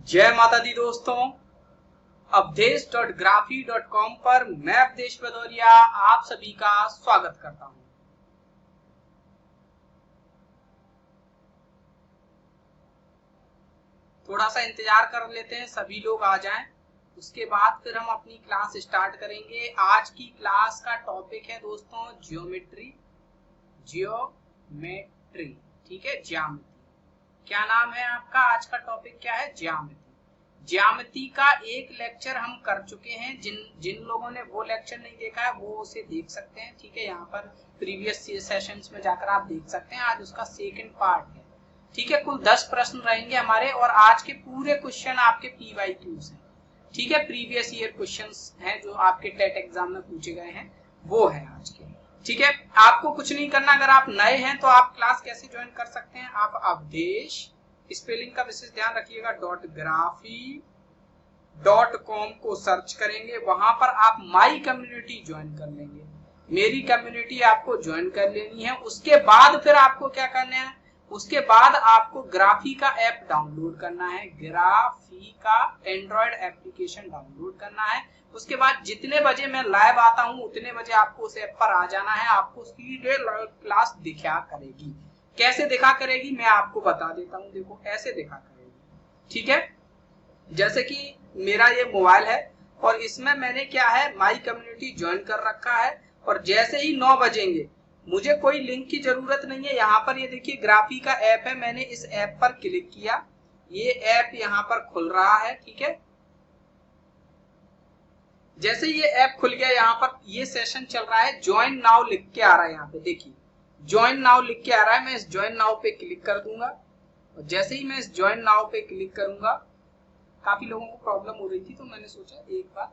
जय माता दी दोस्तों। अवधेश.ग्राफी.com पर मैं अवधेश भदौरिया आप सभी का स्वागत करता हूं। थोड़ा सा इंतजार कर लेते हैं, सभी लोग आ जाएं, उसके बाद फिर हम अपनी क्लास स्टार्ट करेंगे। आज की क्लास का टॉपिक है दोस्तों ज्योमेट्री। ठीक है, ज्यामिति। क्या नाम है आपका? आज का टॉपिक क्या है? ज्यामिति। ज्यामिति का एक लेक्चर हम कर चुके हैं। जिन लोगों ने वो लेक्चर नहीं देखा है वो उसे देख सकते हैं। ठीक है, यहाँ पर प्रीवियस सेशंस में जाकर आप देख सकते हैं। आज उसका सेकंड पार्ट है। ठीक है, कुल 10 प्रश्न रहेंगे हमारे और आज के पूरे क्वेश्चन आपके PYQs हैं। ठीक है, प्रीवियस ईयर क्वेश्चंस हैं जो आपके टेट एग्जाम में पूछे गए हैं, वो है आज के। ठीक है, आपको कुछ नहीं करना। अगर आप नए हैं तो आप क्लास कैसे ज्वाइन कर सकते हैं? आप अवधेश, स्पेलिंग का विशेष ध्यान रखिएगा, .graphy.com को सर्च करेंगे। वहां पर आप माई कम्युनिटी ज्वाइन कर लेंगे। मेरी कम्युनिटी आपको ज्वाइन कर लेनी है। उसके बाद फिर आपको क्या करना है? उसके बाद आपको ग्राफी का ऐप डाउनलोड करना है। ग्राफी का एंड्रॉयड एप्लीकेशन डाउनलोड करना है। उसके बाद जितने बजे मैं लाइव आता हूं उतने बजे आपको उस ऐप पर आ जाना है। आपको सीधे लाइव क्लास दिखा करेगी। कैसे दिखा करेगी मैं आपको बता देता हूं। देखो, ऐसे दिखा करेगी। ठीक है, जैसे कि मेरा ये मोबाइल है और इसमें मैंने क्या है, माई कम्युनिटी ज्वाइन कर रखा है। और जैसे ही 9 बजेंगे, मुझे कोई लिंक की जरूरत नहीं है। यहाँ पर ये देखिए ग्राफी का ऐप है। मैंने इस ऐप पर क्लिक किया, ये ऐप यहाँ पर खुल रहा है। ठीक है, जैसे ये ऐप खुल गया, यहाँ पर ये सेशन चल रहा है। ज्वाइन नाउ लिख के आ रहा है। यहाँ पे देखिए ज्वाइन नाउ लिख के आ रहा है। मैं इस ज्वाइन नाउ पे क्लिक कर दूंगा और जैसे ही मैं इस ज्वाइन नाउ पे क्लिक करूंगा, काफी लोगों को प्रॉब्लम हो रही थी तो मैंने सोचा एक बार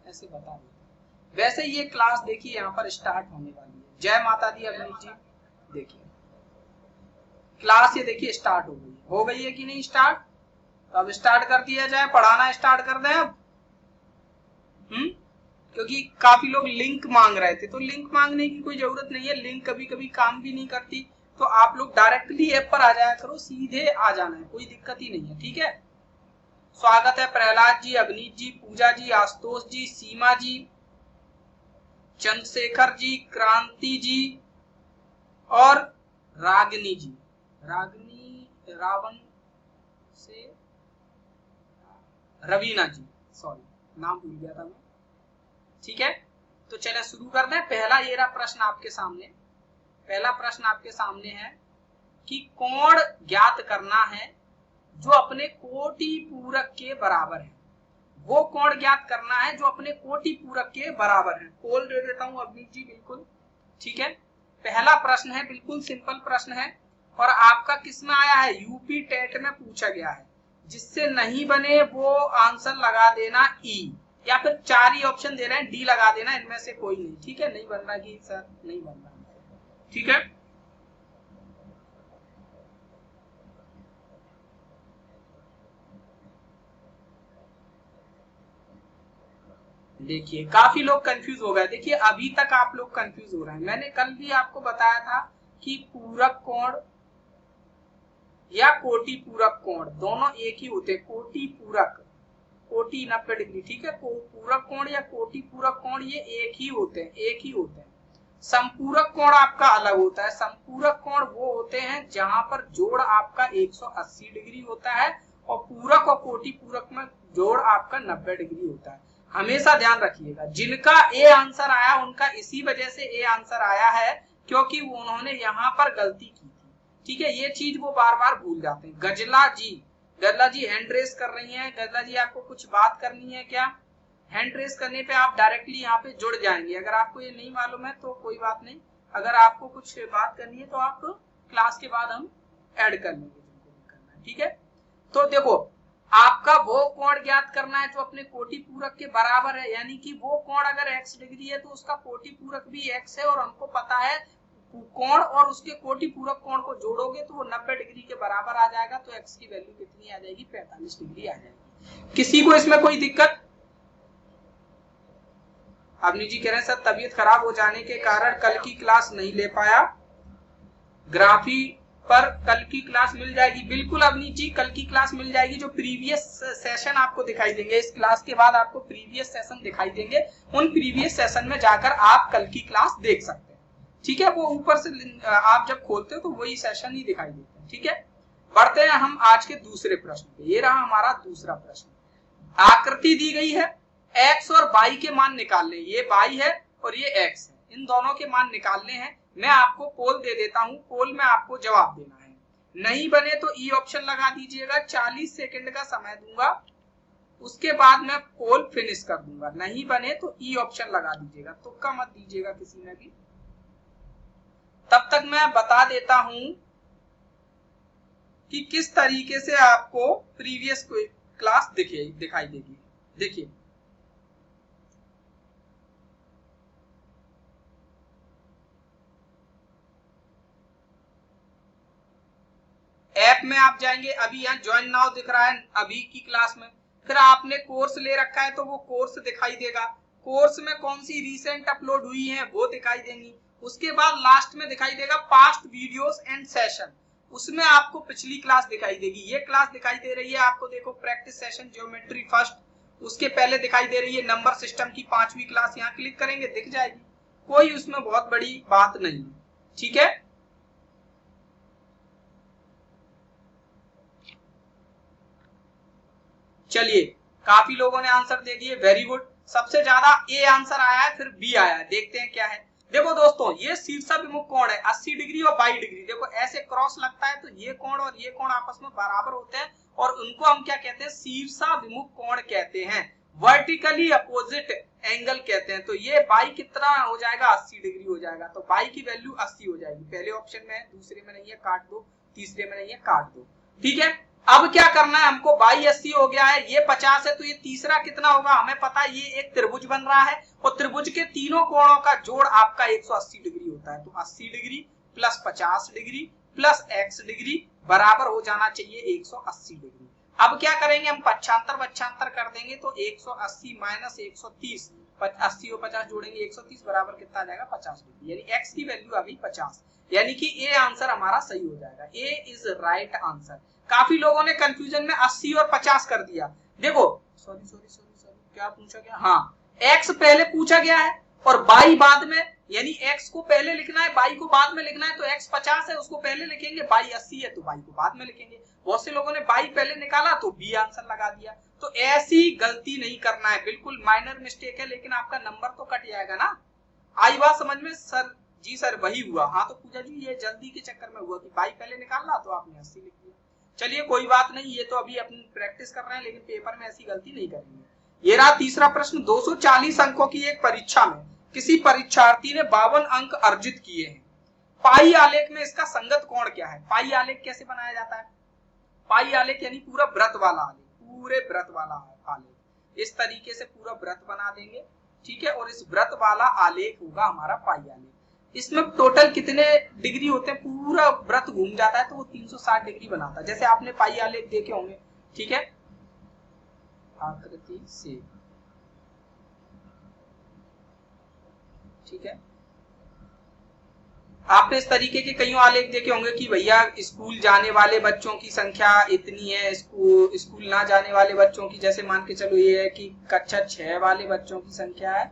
ऐसे बता देता। वैसे ये क्लास देखिए यहाँ पर स्टार्ट होने वाली है। जय माता दी अवनीत जी। देखिए क्लास ये देखिए स्टार्ट हो गई है कि नहीं स्टार्ट? तो अब स्टार्ट कर दिया जाए, पढ़ाना स्टार्ट कर दें अब। क्योंकि काफी लोग लिंक मांग रहे थे, तो लिंक मांगने की कोई जरूरत नहीं है। लिंक कभी कभी काम भी नहीं करती, तो आप लोग डायरेक्टली ऐप पर आ जाया करो, सीधे आ जाना है, कोई दिक्कत ही नहीं है। ठीक है, स्वागत है प्रहलाद जी, अवनीत जी, पूजा जी, आशुतोष जी, सीमा जी, चंद्रशेखर जी, क्रांति जी और रागिनी जी। रावण से रवीना जी, सॉरी नाम भूल गया था मैं। ठीक है, तो चलिए शुरू कर दें। पहला ये रहा प्रश्न आपके सामने। पहला प्रश्न आपके सामने है कि कोण ज्ञात करना है जो अपने कोटि पूरक के बराबर है। वो कोण ज्ञात करना है जो अपने कोटि पूरक के बराबर है। कोल दे देता हूं अवनीत जी, बिल्कुल। ठीक है, पहला प्रश्न है, बिल्कुल सिंपल प्रश्न है और आपका किस में आया है? यूपी टेट में पूछा गया है। जिससे नहीं बने वो आंसर लगा देना ई, या फिर 4 ही ऑप्शन दे रहे हैं, डी लगा देना, इनमें से कोई नहीं। ठीक है, नहीं बन रहा कि सर नहीं बन रहा। ठीक है, देखिए काफी लोग कंफ्यूज हो गए। देखिए अभी तक आप लोग कंफ्यूज हो रहे हैं। मैंने कल भी आपको बताया था कि पूरक कोण या कोटि पूरक कोण दोनों एक ही होते हैं। कोटि पूरक, कोटि 90 डिग्री। ठीक है, पूरक कोण या कोटि पूरक कोण ये एक ही होते हैं, एक ही होते हैं। संपूरक कोण आपका अलग होता है। संपूरक कोण वो होते हैं जहां पर जोड़ आपका 180 डिग्री होता है और पूरक और कोटि पूरक में जोड़ आपका 90 डिग्री होता है। हमेशा ध्यान रखिएगा, जिनका ए आंसर आया उनका इसी वजह से ए आंसर आया है क्योंकि उन्होंने यहाँ पर गलती की थी। ठीक है, ये चीज वो बार बार भूल जाते हैं। गजला जी हैंड रेस कर रही हैं। गजला जी आपको कुछ बात करनी है क्या? हैंड रेस करने पे आप डायरेक्टली यहाँ पे जुड़ जाएंगे। अगर आपको ये नहीं मालूम है तो कोई बात नहीं, अगर आपको कुछ बात करनी है तो आप क्लास के बाद हम ऐड कर लेंगे जिनको भी करना है। ठीक है, तो देखो आपका वो कोण ज्ञात करना है जो अपने कोटि पूरक के बराबर है। यानी कि वो कोण अगर x डिग्री है तो उसका कोटि पूरक भी x है और हमको पता है कोण और उसके कोटि पूरक कोण को जोड़ोगे तो वो 90 डिग्री के बराबर आ जाएगा। तो x की वैल्यू कितनी आ जाएगी? 45 डिग्री आ जाएगी। किसी को इसमें कोई दिक्कत? अवनी जी कह रहे हैं सर तबीयत खराब हो जाने के कारण कल की क्लास नहीं ले पाया। ग्राफी पर कल की क्लास मिल जाएगी। बिल्कुल अवनीत जी, कल की क्लास मिल जाएगी। जो प्रीवियस सेशन आपको दिखाई देंगे, इस क्लास के बाद आपको प्रीवियस सेशन दिखाई देंगे, उन प्रीवियस सेशन में जाकर आप कल की क्लास देख सकते हैं। ठीक है, वो ऊपर से आप जब खोलते हो तो वही सेशन ही दिखाई देते हैं। ठीक है, बढ़ते हैं हम आज के दूसरे प्रश्न पे। ये रहा हमारा दूसरा प्रश्न। आकृति दी गई है, x और y के मान निकालने। ये y है और ये x है, इन दोनों के मान निकालने हैं। मैं आपको पोल दे देता हूं, पोल में आपको जवाब देना है। नहीं बने तो ई ऑप्शन लगा दीजिएगा। 40 सेकंड का समय दूंगा, उसके बाद मैं पोल फिनिश कर दूंगा। नहीं बने तो ई ऑप्शन लगा दीजिएगा, तुक्का मत दीजिएगा किसी में भी। तब तक मैं बता देता हूं कि किस तरीके से आपको प्रीवियस क्लास दिखाई देगी। देखिए, ऐप में आप जाएंगे, अभी यहाँ ज्वाइन नाउ दिख रहा है अभी की क्लास में। फिर आपने कोर्स ले रखा है तो वो कोर्स दिखाई देगा। कोर्स में कौन सी रिसेंट अपलोड हुई है वो दिखाई देंगी। उसके बाद लास्ट में दिखाई देगा पास्ट वीडियोस एंड सेशन, उसमें आपको पिछली क्लास दिखाई देगी। ये क्लास दिखाई दे रही है आपको, देखो प्रैक्टिस सेशन ज्योमेट्री फर्स्ट। उसके पहले दिखाई दे रही है नंबर सिस्टम की 5वीं क्लास। यहाँ क्लिक करेंगे दिख जाएगी, कोई उसमें बहुत बड़ी बात नहीं है। ठीक है, चलिए, काफी लोगों ने आंसर दे दिए, वेरी गुड। सबसे ज्यादा ए आंसर आया है, फिर बी आया है। देखते हैं क्या है। देखो दोस्तों, ये शीर्षाभिमुख कोण है 80 डिग्री और 22 डिग्री। देखो ऐसे क्रॉस लगता है तो ये कोण और ये कोण आपस में बराबर होते हैं और उनको हम क्या कहते हैं, शीर्षाभिमुख कोण कहते हैं, वर्टिकली अपोजिट एंगल कहते हैं। तो ये बाई कितना हो जाएगा, 80 डिग्री हो जाएगा। तो बाई की वैल्यू 80 हो जाएगी। पहले ऑप्शन में है, दूसरे में नहीं है, काट दो। तीसरे में नहीं है, काट दो। ठीक है, अब क्या करना है हमको, बाई 80 हो गया है, ये 50 है, तो ये तीसरा कितना होगा हमें पता है, ये एक त्रिभुज बन रहा है और त्रिभुज के तीनों कोणों का जोड़ आपका 180 डिग्री होता है। तो 80 degree plus 50 degree plus x degree बराबर हो जाना चाहिए 180 डिग्री। अब क्या करेंगे हम, पक्षांतर कर देंगे तो 180 माइनस 130, 80 और 50 जोड़ेंगे 130 बराबर कितना आ जाएगा, 50 डिग्री। यानी x की वैल्यू आ गई 50, यानी कि ए आंसर हमारा सही हो जाएगा। ए इज राइट आंसर। काफी लोगों ने कंफ्यूजन में 80 और 50 कर दिया। देखो, सॉरी क्या पूछा गया, हाँ x पहले पूछा गया है और y बाद में, यानी x को पहले लिखना है, y को बाद में लिखना है। तो x 50 है, उसको पहले लिखेंगे, y 80 है तो y को बाद में लिखेंगे। बहुत से लोगों ने y पहले निकाला तो b आंसर लगा दिया। तो ऐसी गलती नहीं करना है, बिल्कुल माइनर मिस्टेक है, लेकिन आपका नंबर तो कट जाएगा ना। आई बात समझ में? सर जी सर वही हुआ। हाँ तो पूजा जी ये जल्दी के चक्कर में हुआ कि y पहले निकालना तो आपने 80 लिख दिया। चलिए कोई बात नहीं, ये तो अभी अपनी प्रैक्टिस कर रहे हैं, लेकिन पेपर में ऐसी गलती नहीं करेंगे। ये रहा तीसरा प्रश्न। 240 अंकों की एक परीक्षा में किसी परीक्षार्थी ने 52 अंक अर्जित किए हैं। पाई आलेख में इसका संगत कोण क्या है? पाई आलेख कैसे बनाया जाता है? पाई आलेख यानी पूरा वृत्त वाला आलेख, पूरे वृत्त वाला आलेख। इस तरीके से पूरा वृत्त बना देंगे, ठीक है, और इस वृत्त वाला आलेख होगा हमारा पाई आलेख। इसमें टोटल कितने डिग्री होते हैं, पूरा वृत्त घूम जाता है तो वो 360 डिग्री बनाता है। जैसे आपने पाई आलेख देखे होंगे, ठीक है, आकृति से, ठीक है। आपने इस तरीके के कई आलेख देखे होंगे कि भैया स्कूल जाने वाले बच्चों की संख्या इतनी है, स्कूल ना जाने वाले बच्चों की, जैसे मान के चलो ये है कि कक्षा 6 वाले बच्चों की संख्या है,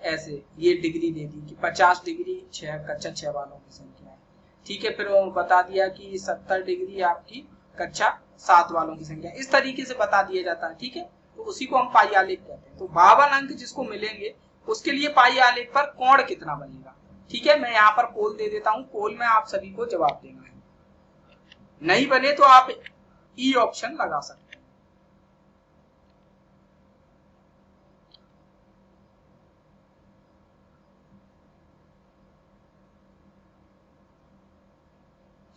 ऐसे ये डिग्री दे दी कि 50 डिग्री कक्षा 6 वालों की संख्या है, ठीक है। फिर वो बता दिया कि 70 डिग्री आपकी कक्षा 7 वालों की संख्या, इस तरीके से बता दिया जाता है, ठीक है। तो उसी को हम पाई आलेख कहते हैं। तो 52 अंक जिसको मिलेंगे उसके लिए पाई आलेख पर कोण कितना बनेगा, ठीक है। मैं यहाँ पर पोल दे देता हूं, पोल में आप सभी को जवाब देना है। नहीं बने तो आप ई ऑप्शन लगा सकते हैं।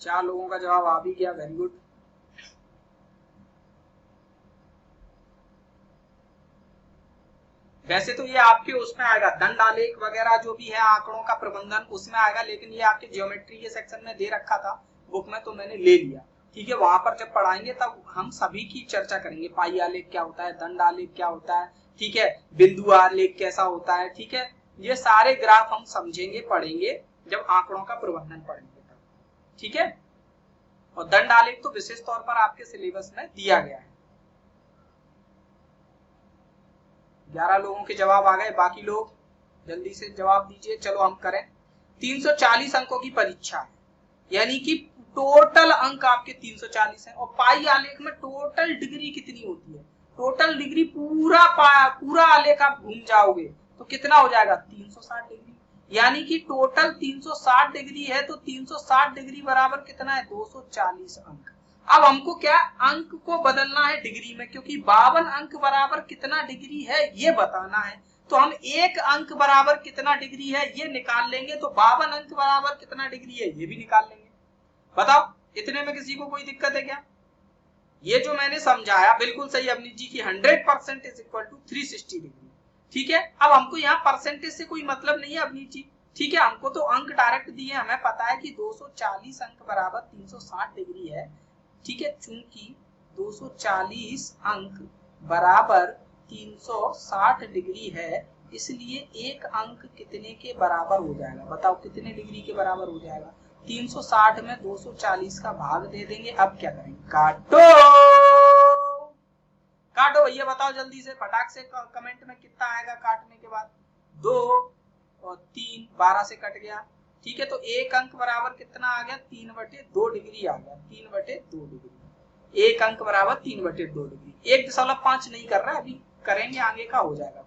चार लोगों का जवाब आ भी गया, वेरी गुड। वैसे तो ये आपके उसमें आएगा, दंड आलेख वगैरह जो भी है आंकड़ों का प्रबंधन उसमें आएगा, लेकिन ये आपके ज्योमेट्री के सेक्शन में दे रखा था बुक में, तो मैंने ले लिया, ठीक है। वहां पर जब पढ़ाएंगे तब हम सभी की चर्चा करेंगे, पाई आलेख क्या होता है, दंड आलेख क्या होता है, ठीक है, बिंदु आलेख कैसा होता है, ठीक है। ये सारे ग्राफ हम समझेंगे, पढ़ेंगे जब आंकड़ों का प्रबंधन पढ़ेंगे तब, ठीक है। और दंड आलेख तो विशेष तौर पर आपके सिलेबस में दिया गया है। 11 लोगों के जवाब आ गए, बाकी लोग जल्दी से जवाब दीजिए। चलो हम करें। 340 अंकों की परीक्षा है, यानी कि टोटल अंक आपके 340 हैं। और पाई आलेख में टोटल डिग्री कितनी होती है? टोटल डिग्री पूरा आलेख आप घूम जाओगे तो कितना हो जाएगा? 360 डिग्री। यानी कि टोटल 360 डिग्री है, तो 360 डिग्री बराबर कितना है? 240 अंक। अब हमको क्या अंक को बदलना है डिग्री में, क्योंकि 52 अंक बराबर कितना डिग्री है ये बताना है। तो हम एक अंक बराबर कितना डिग्री है ये निकाल लेंगे, तो 52 अंक बराबर कितना डिग्री है ये भी निकाल लेंगे। बताओ, इतने में किसी को कोई दिक्कत है क्या? ये जो मैंने समझाया बिल्कुल सही अवनीत जी की 100% इज इक्वल टू 360 डिग्री। ठीक है, अब हमको यहाँ परसेंटेज से कोई मतलब नहीं है अवनीत जी। ठीक है, हमको तो अंक डायरेक्ट दिए, हमें पता है कि 240 अंक बराबर 360 डिग्री है। ठीक है, चूंकि 240 अंक बराबर 360 डिग्री है, इसलिए एक अंक कितने के बराबर हो जाएगा? बताओ कितने डिग्री के बराबर हो जाएगा? 360 में 240 का भाग दे देंगे। अब क्या करेंगे? काटो काटो भैया, बताओ जल्दी से फटाक से कमेंट में कितना आएगा काटने के बाद? 2 और 3, 12 से कट गया। ठीक है, तो एक अंक बराबर कितना आ गया? 3/2 डिग्री आ गया। 3/2 डिग्री, एक अंक बराबर 3/2 डिग्री। 1.5 नहीं कर रहा है, अभी करेंगे, आगे का हो जाएगा।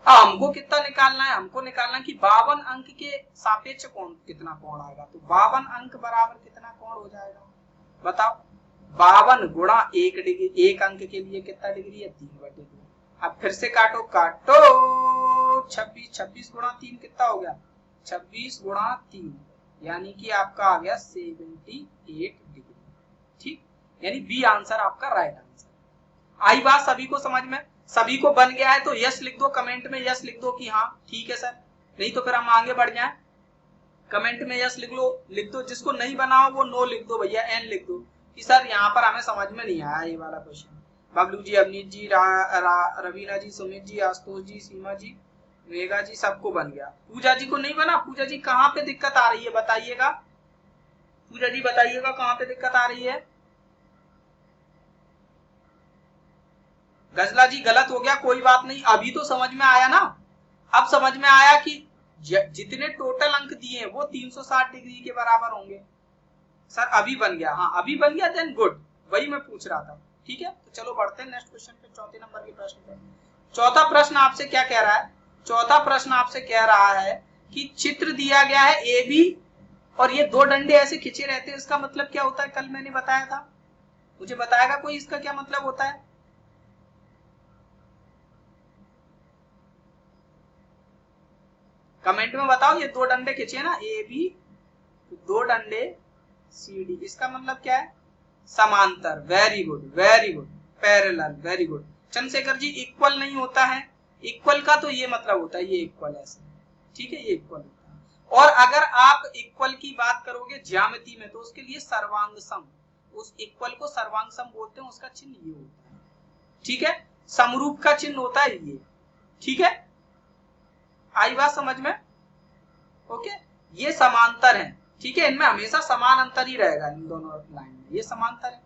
अब हमको कितना निकालना है? हमको निकालना है कि 52 अंक के सापेक्ष कोण कितना कोण आएगा। तो 52 अंक बराबर कितना कोण हो जाएगा? बताओ। 52 गुणा 1 डिग्री, एक अंक के लिए कितना डिग्री है? 3/2। अब फिर से काटो काटो। 26 गुणा 3 कितना हो गया? 26 गुणा 3, यानी कि आपका आ गया 78 डिग्री। ठीक, यानी बी आंसर आपका राइट आंसर। आई बात सभी को समझ में? सभी को बन गया है तो यस लिख दो, कमेंट में यस लिख दो कि हाँ ठीक है सर, नहीं तो फिर हम आगे बढ़ जाएं। कमेंट में यस लिख दो। जिसको नहीं बनाओ वो नो लिख दो भैया, एन लिख दो कि सर यहाँ पर हमें समझ में नहीं आया ये वाला क्वेश्चन। बबलू जी, अवनीत जी, रवीना जी, सुमित जी, आशुतोष जी, सीमा जी, मेघा जी, सबको बन गया। पूजा जी को नहीं बना। पूजा जी कहाँ पे दिक्कत आ रही है बताइएगा? पूजा जी बताइएगा कहाँ पे दिक्कत आ रही है? गजला जी गलत हो गया, कोई बात नहीं, अभी तो समझ में आया ना। अब समझ में आया कि जितने टोटल अंक दिए हैं वो 360 डिग्री के बराबर होंगे। सर अभी बन गया, हाँ अभी बन गया, देन गुड, वही मैं पूछ रहा था। ठीक है, तो चलो बढ़ते हैं नेक्स्ट क्वेश्चन पे, चौथे नंबर के प्रश्न पे। चौथा प्रश्न आपसे क्या कह रहा है? चौथा प्रश्न आपसे कह रहा है कि चित्र दिया गया है ए बी और ये दो डंडे ऐसे खिंचे रहते हैं, इसका मतलब क्या होता है? कल मैंने बताया था, मुझे बताएगा कोई इसका क्या मतलब होता है? कमेंट में बताओ। ये दो डंडे खिंचे ना ए बी, दो डंडे सी डी, इसका मतलब क्या है? समांतर। Very good very good. Parallel, very good. Chandrashekhar ji equal नहीं होता है, इक्वल का तो ये मतलब होता है ये इक्वल ऐसे। ठीक है, ये इक्वल होता है। और अगर आप इक्वल की बात करोगे ज्यामिति में तो उसके लिए सर्वांग सम, उस इक्वल को सर्वांग सम बोलते हैं, उसका चिन्ह ये होता है। ठीक है, समरूप का चिन्ह होता है ये। ठीक है, आई बात समझ में? ओके, ये समांतर है। ठीक है, इनमें हमेशा समान अंतर ही रहेगा, इन दोनों लाइन में ये समांतर है।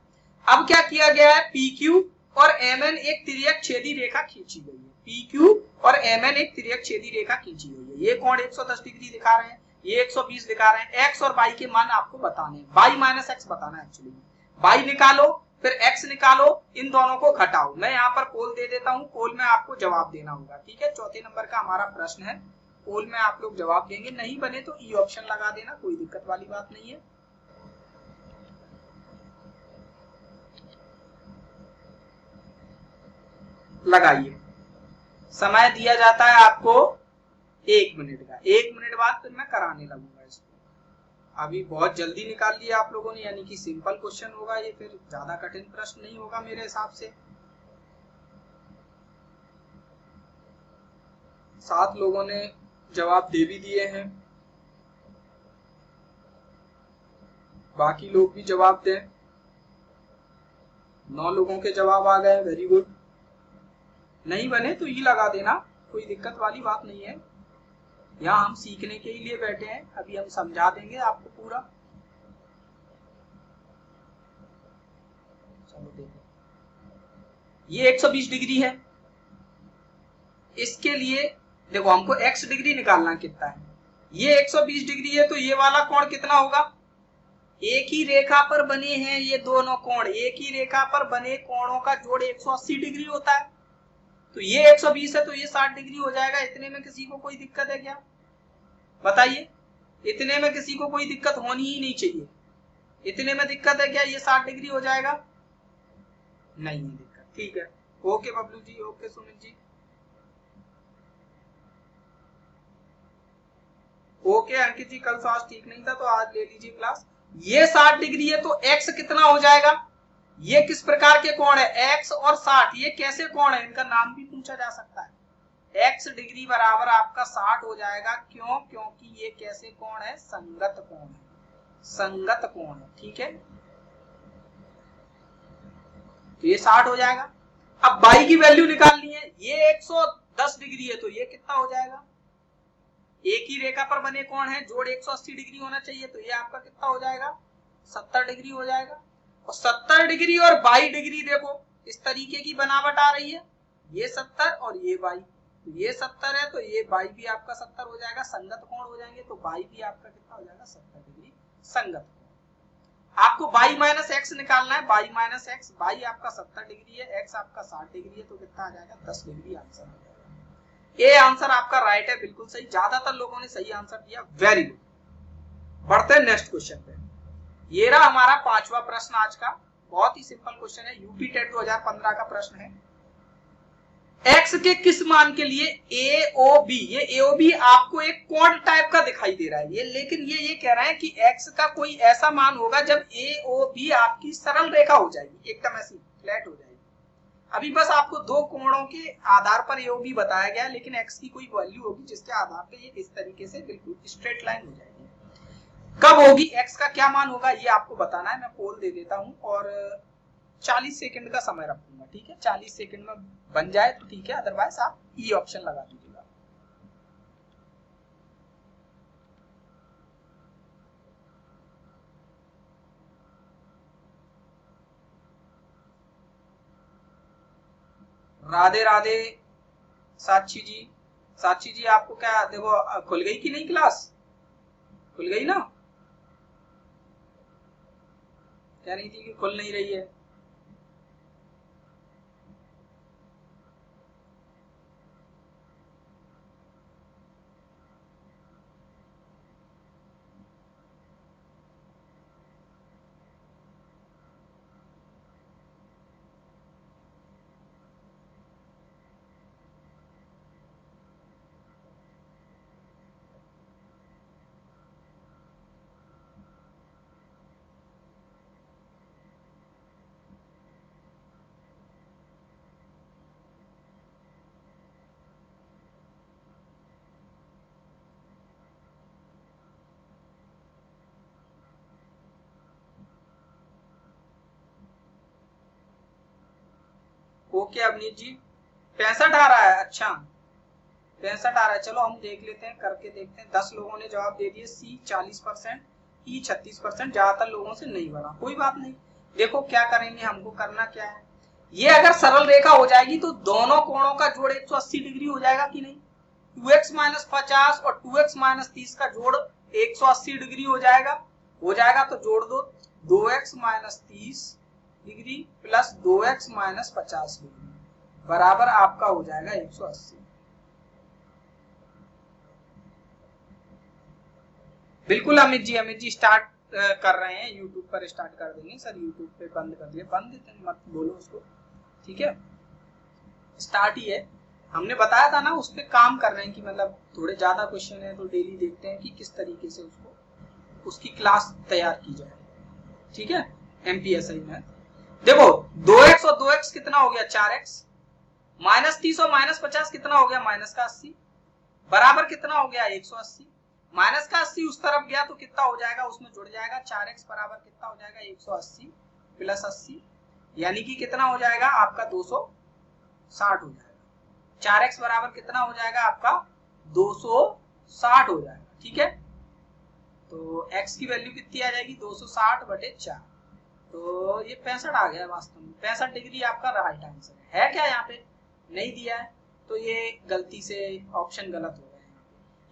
अब क्या किया गया है? PQ और MN एक तिर्यक छेदी रेखा खींची गई है। PQ और MN एक तिर्यक छेदी रेखा खींची गई है। ये कोण 110 डिग्री दिखा रहे हैं, ये 120 दिखा रहे हैं। x और y के मान आपको बताने हैं, y माइनस x बताना है एक्चुअली। y निकालो फिर x निकालो, इन दोनों को घटाओ। मैं यहाँ पर पोल दे देता हूँ, पोल में आपको जवाब देना होगा। ठीक है, चौथे नंबर का हमारा प्रश्न है, पोल में आप लोग जवाब देंगे, नहीं बने तो ई ऑप्शन लगा देना, कोई दिक्कत वाली बात नहीं है। लगाइए, समय दिया जाता है आपको 1 मिनट का, 1 मिनट बाद फिर मैं कराने लगूंगा इसको। अभी बहुत जल्दी निकाल लिया आप लोगों ने, यानी कि सिंपल क्वेश्चन होगा ये, फिर ज्यादा कठिन प्रश्न नहीं होगा मेरे हिसाब से। 7 लोगों ने जवाब दे भी दिए हैं, बाकी लोग भी जवाब दें। 9 लोगों के जवाब आ गए, वेरी गुड। नहीं बने तो ई लगा देना, कोई दिक्कत वाली बात नहीं है। यहाँ हम सीखने के लिए बैठे हैं, अभी हम समझा देंगे आपको पूरा। चलो देखो, ये 120 डिग्री है, इसके लिए देखो हमको x डिग्री निकालना कितना है, ये 120 डिग्री है तो ये वाला कोण कितना होगा, एक ही रेखा पर बने हैं ये दोनों कोण, एक ही रेखा पर बने कोणों का जोड़ 180 डिग्री होता है, तो ये 120 है तो ये 60 डिग्री हो जाएगा। इतने में किसी को कोई दिक्कत है क्या, बताइए, इतने में किसी को कोई दिक्कत होनी ही नहीं चाहिए, इतने में दिक्कत है क्या, ये 60 डिग्री हो जाएगा, नहीं है दिक्कत, ठीक है। Okay Bablu ji, okay Sumit ji, okay अंकित जी, कल स्वास्थ्य ठीक नहीं था तो आज ले लीजिए क्लास। ये 60 डिग्री है तो x कितना हो जाएगा, ये किस प्रकार के कोण है, x और 60, ये कैसे कोण है, इनका नाम भी पूछा जा सकता है। x डिग्री बराबर आपका 60 हो जाएगा, क्यों, क्योंकि ये कैसे कोण है, संगत कोण है, संगत कोण है, ठीक है, तो ये 60 हो जाएगा। अब y की वैल्यू निकालनी है, ये 110 डिग्री है तो ये कितना हो जाएगा, एक ही रेखा पर बने कोण है, जोड़ 180 डिग्री होना चाहिए, तो ये आपका कितना हो जाएगा, 70 डिग्री हो जाएगा। और 70 डिग्री और 22 डिग्री देखो इस तरीके की बनावट आ रही है, ये 70 और ये 22, तो ये 70 है तो ये 22 भी आपका 70 हो जाएगा, संगत कोण हो जाएंगे, तो 22 भी आपका कितना हो जाएगा, 70 डिग्री संगत कोण। आपको y माइनस एक्स निकालना है, y माइनस एक्स, y आपका 70 डिग्री है, x आपका 60 डिग्री है, तो कितना आ जाएगा, 10 डिग्री आंसर हो जाएगा। ये आंसर आपका राइट है, बिल्कुल सही, ज्यादातर लोगों ने सही आंसर दिया, वेरी गुड। बढ़ते हैं नेक्स्ट क्वेश्चन पे। ये रहा हमारा 5वां प्रश्न आज का, बहुत ही सिंपल क्वेश्चन है, यूपी टेट 2015 का प्रश्न है। x के किस मान के लिए AOB, ये AOB आपको एक कोण टाइप का दिखाई दे रहा है ये, लेकिन ये कह रहा है कि x का कोई ऐसा मान होगा जब AOB आपकी सरल रेखा हो जाएगी, एकदम ऐसी फ्लैट हो जाएगी। अभी बस आपको दो कोणों के आधार पर AOB बताया गया, लेकिन x की कोई वैल्यू होगी जिसके आधार पर ये इस तरीके से बिल्कुल स्ट्रेट लाइन हो जाएगी। कब होगी, x का क्या मान होगा ये आपको बताना है। मैं पोल दे देता हूं और 40 सेकंड का समय रखूंगा, ठीक है, 40 सेकंड में बन जाए तो ठीक है, अदरवाइज आप ई ऑप्शन लगा दीजिएगा। राधे राधे साक्षी जी, साक्षी जी आपको क्या देखो खुल गई कि नहीं, क्लास खुल गई ना, कह रही थी कि खुल नहीं रही है। ओके अवनीत जी, 65 आ रहा है, अच्छा 65 आ रहा है, चलो हम देख लेते हैं, करके देखते हैं। 10 लोगों ने जवाब दे दिए, सी 40%, ई 36%, ज्यादातर लोगों से नहीं बना, कोई बात नहीं। देखो क्या करेंगे, हमको करना क्या है, ये अगर सरल रेखा हो जाएगी तो दोनों कोणों का जोड़ 180 डिग्री हो जाएगा कि नहीं, 2x माइनस 50 और 2x माइनस 30 का जोड़ 180 डिग्री हो जाएगा, तो जोड़ दो, 2x minus 30 degree plus 2x minus 50 degree बराबर आपका हो जाएगा 180। बिल्कुल अमित जी स्टार्ट कर रहे हैं, यूट्यूब पर स्टार्ट कर देंगे सर, यूट्यूब पे बंद कर दिए, बंद मत बोलो उसको, ठीक है, स्टार्ट ही है, हमने बताया था ना, उस पर काम कर रहे हैं कि मतलब थोड़े ज्यादा क्वेश्चन है तो डेली देखते हैं कि किस तरीके से उसको उसकी क्लास तैयार की जाए, ठीक है। MPSI में देखो 2x और 2x कितना हो गया, 4x, माइनस 30 और माइनस 50 कितना हो गया, माइनस का 80, बराबर कितना हो गया 180, माइनस का 80 उस तरफ गया तो कितना हो जाएगा, उसमें जुड़ जाएगा, 4x बराबर कितना हो जाएगा 180 प्लस 80, यानी कि कितना हो जाएगा आपका 260 हो जाएगा, 4x बराबर कितना हो जाएगा आपका 260 हो जाएगा, ठीक है। तो x की वैल्यू कितनी आ जाएगी 260/4, तो ये 65 आ गया वास्तव में, 65 डिग्री आपका राइट आंसर है क्या? यहाँ पे नहीं दिया है तो ये गलती से ऑप्शन गलत हो गया है,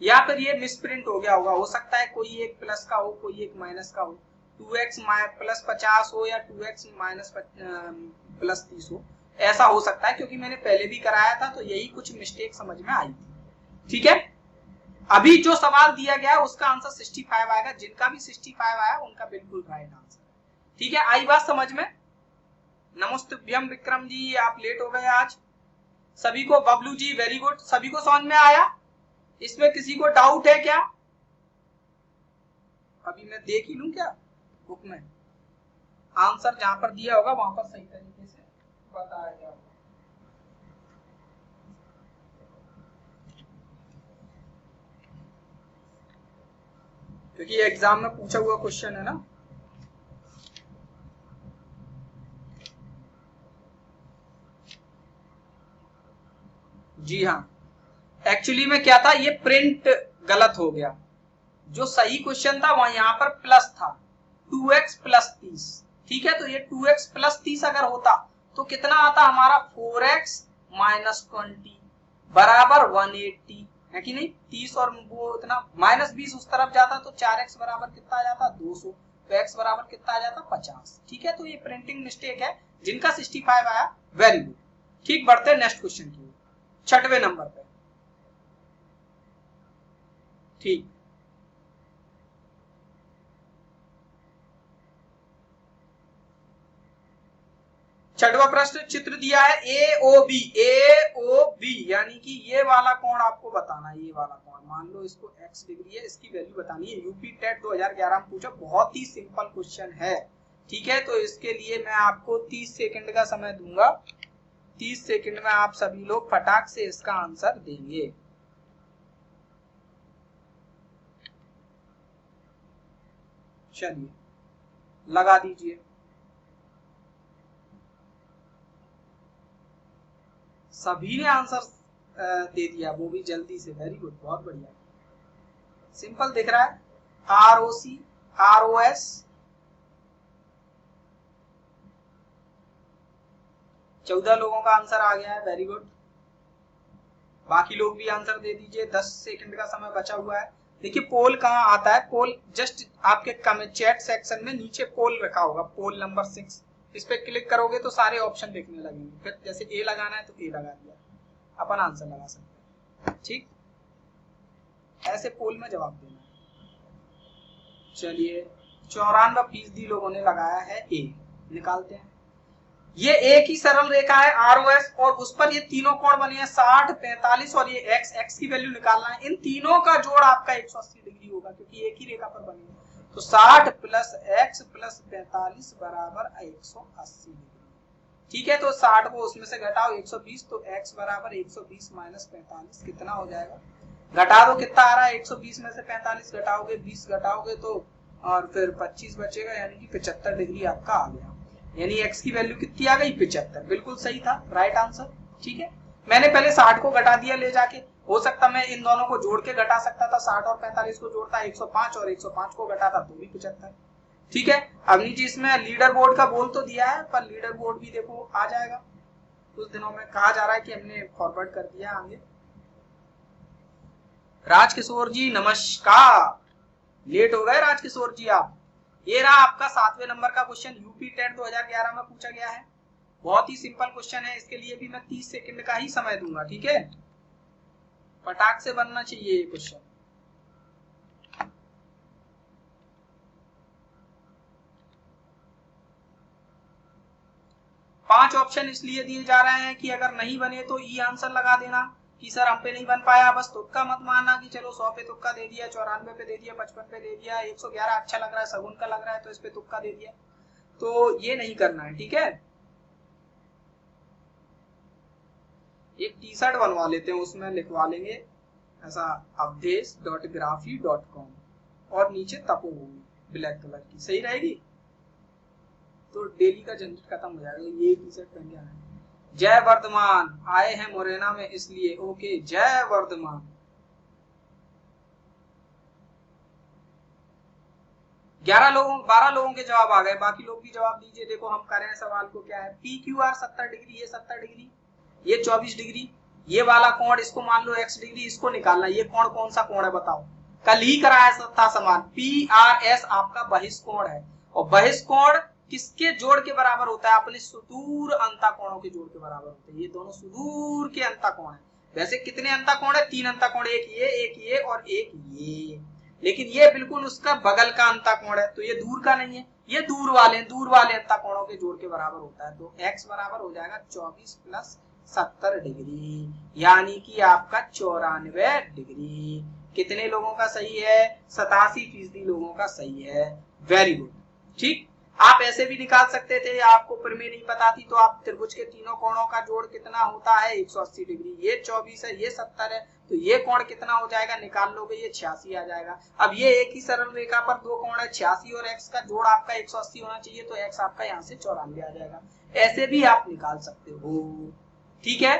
या फिर ये मिसप्रिंट हो गया होगा, हो सकता है कोई एक प्लस का हो कोई एक माइनस का हो, 2x प्लस 50 हो या 2x माइनस प्लस 30 हो, ऐसा हो सकता है, क्योंकि मैंने पहले भी कराया था तो यही कुछ मिस्टेक समझ में आई थी। ठीक है, अभी जो सवाल दिया गया उसका आंसर 65 आएगा, जिनका भी 65 आया उनका बिल्कुल राइट आंसर। ठीक है, आई बात समझ में? नमस्ते विक्रम जी, आप लेट हो गए आज। सभी को, बबलू जी वेरी गुड, सभी को समझ में आया? इसमें किसी को डाउट है क्या? अभी मैं देख ही लूं क्या बुक में, आंसर जहां पर दिया होगा वहां पर सही तरीके से बताया गया होगा। क्योंकि एग्जाम में पूछा हुआ क्वेश्चन है ना। जी हाँ, एक्चुअली में क्या था, ये प्रिंट गलत हो गया, जो सही क्वेश्चन था वहां यहाँ पर प्लस था 2x प्लस 30। ठीक है, तो ये 2x प्लस 30 अगर होता तो कितना आता हमारा 4x माइनस 20 बराबर 180, है कि नहीं? 30 और वो इतना माइनस 20 उस तरफ जाता तो 4x बराबर कितना आ जाता 200, तो x बराबर कितना आ जाता 50। ठीक है, तो ये प्रिंटिंग मिस्टेक है, जिनका 65 आया वेरी गुड। ठीक, बढ़ते हैं नेक्स्ट क्वेश्चन की, 6वें नंबर पे। ठीक, छठवां प्रश्न, चित्र दिया है AOB, AOB यानी कि ये वाला कोण आपको बताना है, ये वाला कोण, मान लो इसको x डिग्री है, इसकी वैल्यू बतानी है। यूपी टेट 2011 में पूछा, बहुत ही सिंपल क्वेश्चन है। ठीक है, तो इसके लिए मैं आपको 30 सेकंड का समय दूंगा, 30 सेकंड में आप सभी लोग फटाक से इसका आंसर देंगे। चलिए लगा दीजिए। सभी ने आंसर दे दिया, वो भी जल्दी से, वेरी गुड, बहुत बढ़िया, सिंपल दिख रहा है। ROC, ROS, 14 लोगों का आंसर आ गया है, वेरी गुड। बाकी लोग भी आंसर दे दीजिए, 10 सेकंड का समय बचा हुआ है। देखिए पोल कहाँ आता है, पोल जस्ट आपके कमेंट चैट सेक्शन में नीचे पोल रखा होगा, पोल नंबर 6, इस पे क्लिक करोगे तो सारे ऑप्शन देखने लगेंगे, फिर जैसे ए लगाना है तो ए लगा दिया, अपन आंसर लगा सकते हैं। ठीक, ऐसे पोल में जवाब देना है। चलिए 94% लोगों ने लगाया है ए, निकालते हैं। ये एक ही सरल रेखा है ROS और उस पर ये तीनों कोण बने हैं 60, 45 और ये x की वैल्यू निकालना है। इन तीनों का जोड़ आपका 180 डिग्री होगा, क्योंकि एक ही रेखा पर बनी है। तो 60 प्लस x प्लस 45 बराबर 180 डिग्री। ठीक है, तो 60 को उसमें से घटाओ 120, तो x बराबर 120 माइनस 45 कितना हो जाएगा? घटा दो, कितना आ रहा है? 120 में से 45 घटाओगे, 20 घटाओगे तो और फिर 25 बचेगा, यानी कि 75 डिग्री आपका आ गया। यानी x की वैल्यू कितनी आ गई? 75, बिल्कुल सही था, राइट आंसर। ठीक है, मैंने पहले 60 को घटा दिया ले जाके, हो सकता मैं इन दोनों को जोड़ के घटा सकता था, 60 और 45 को जोड़ता 105 और 105 को घटाता तो भी 75। ठीक है, अग्नि जी इसमें लीडर बोर्ड का बोल तो दिया है, पर लीडर बोर्ड भी देखो आ जाएगा कुछ दिनों में, कहा जा रहा है कि हमने फॉरवर्ड कर दिया आगे। राजकिशोर जी नमस्कार, लेट हो गए राजकिशोर जी आप। ये रहा आपका 7वें नंबर का क्वेश्चन, यूपी टेट 2011 में पूछा गया है, बहुत ही सिंपल क्वेश्चन है, इसके लिए भी मैं 30 सेकंड का ही समय दूंगा। ठीक है, फटाक से बनना चाहिए ये क्वेश्चन। पांच ऑप्शन इसलिए दिए जा रहे हैं कि अगर नहीं बने तो ई आंसर लगा देना कि सर हम पे नहीं बन पाया, बस तुक्का मत मारना कि चलो 100 पे तुक्का दे दिया, 94 पे दे दिया, 55 पे दे दिया, 111 अच्छा लग रहा है, सगुन का लग रहा है तो इस पे तुक्का दे दिया, तो ये नहीं करना है। ठीक है, एक टी शर्ट बनवा लेते हैं, उसमें लिखवा लेंगे ऐसा अवधेश.ग्राफी.com और नीचे तपोभूमि ब्लैक कलर की, सही रहेगी, तो डेली का झंझट खत्म हो जाएगा। ये टी शर्ट पहन के आना। जय वर्धमान, आए हैं मुरैना में इसलिए, ओके जय वर्धमान। 12 लोगों के जवाब आ गए, बाकी लोग भी जवाब दीजिए। देखो हम करें सवाल को, क्या है, पी क्यू आर 70 डिग्री, ये 70 डिग्री, ये 24 डिग्री, ये वाला कोण इसको मान लो x डिग्री, इसको निकालना। ये कोण कौन सा कोण है बताओ, कल ही कराया था समान। पी आर एस आपका बहिष्कोण है, और बहिष्कोण किसके जोड़ के बराबर होता है, अपने सुदूर अंतःकोणों के जोड़ के बराबर होते हैं। ये दोनों सुदूर के अंतःकोण है। वैसे कितने अंतःकोण है, 3 अंतःकोण, एक ये और एक ये, लेकिन ये बिल्कुल उसका बगल का अंतःकोण है, तो ये दूर का नहीं है, ये दूर वाले अंतःकोणों के जोड़ के बराबर होता है। तो x बराबर हो जाएगा 24 प्लस 70 डिग्री, यानी कि आपका 94 डिग्री। कितने लोगों का सही है, 87% लोगों का सही है। Very good. ठीक, आप ऐसे भी निकाल सकते थे, आपको प्रमेय नहीं पता थी तो आप त्रिभुज के तीनों कोणों का जोड़ कितना होता है, 180 डिग्री। ये 24 है, ये 70 है, तो ये कोण कितना हो जाएगा, निकाल लोगे, ये 86 आ जाएगा। अब ये एक ही सरल रेखा पर दो कोण है, 86 और x का जोड़ आपका 180 होना चाहिए, तो x आपका यहाँ से 94 आ जाएगा। ऐसे भी आप निकाल सकते हो। ठीक है,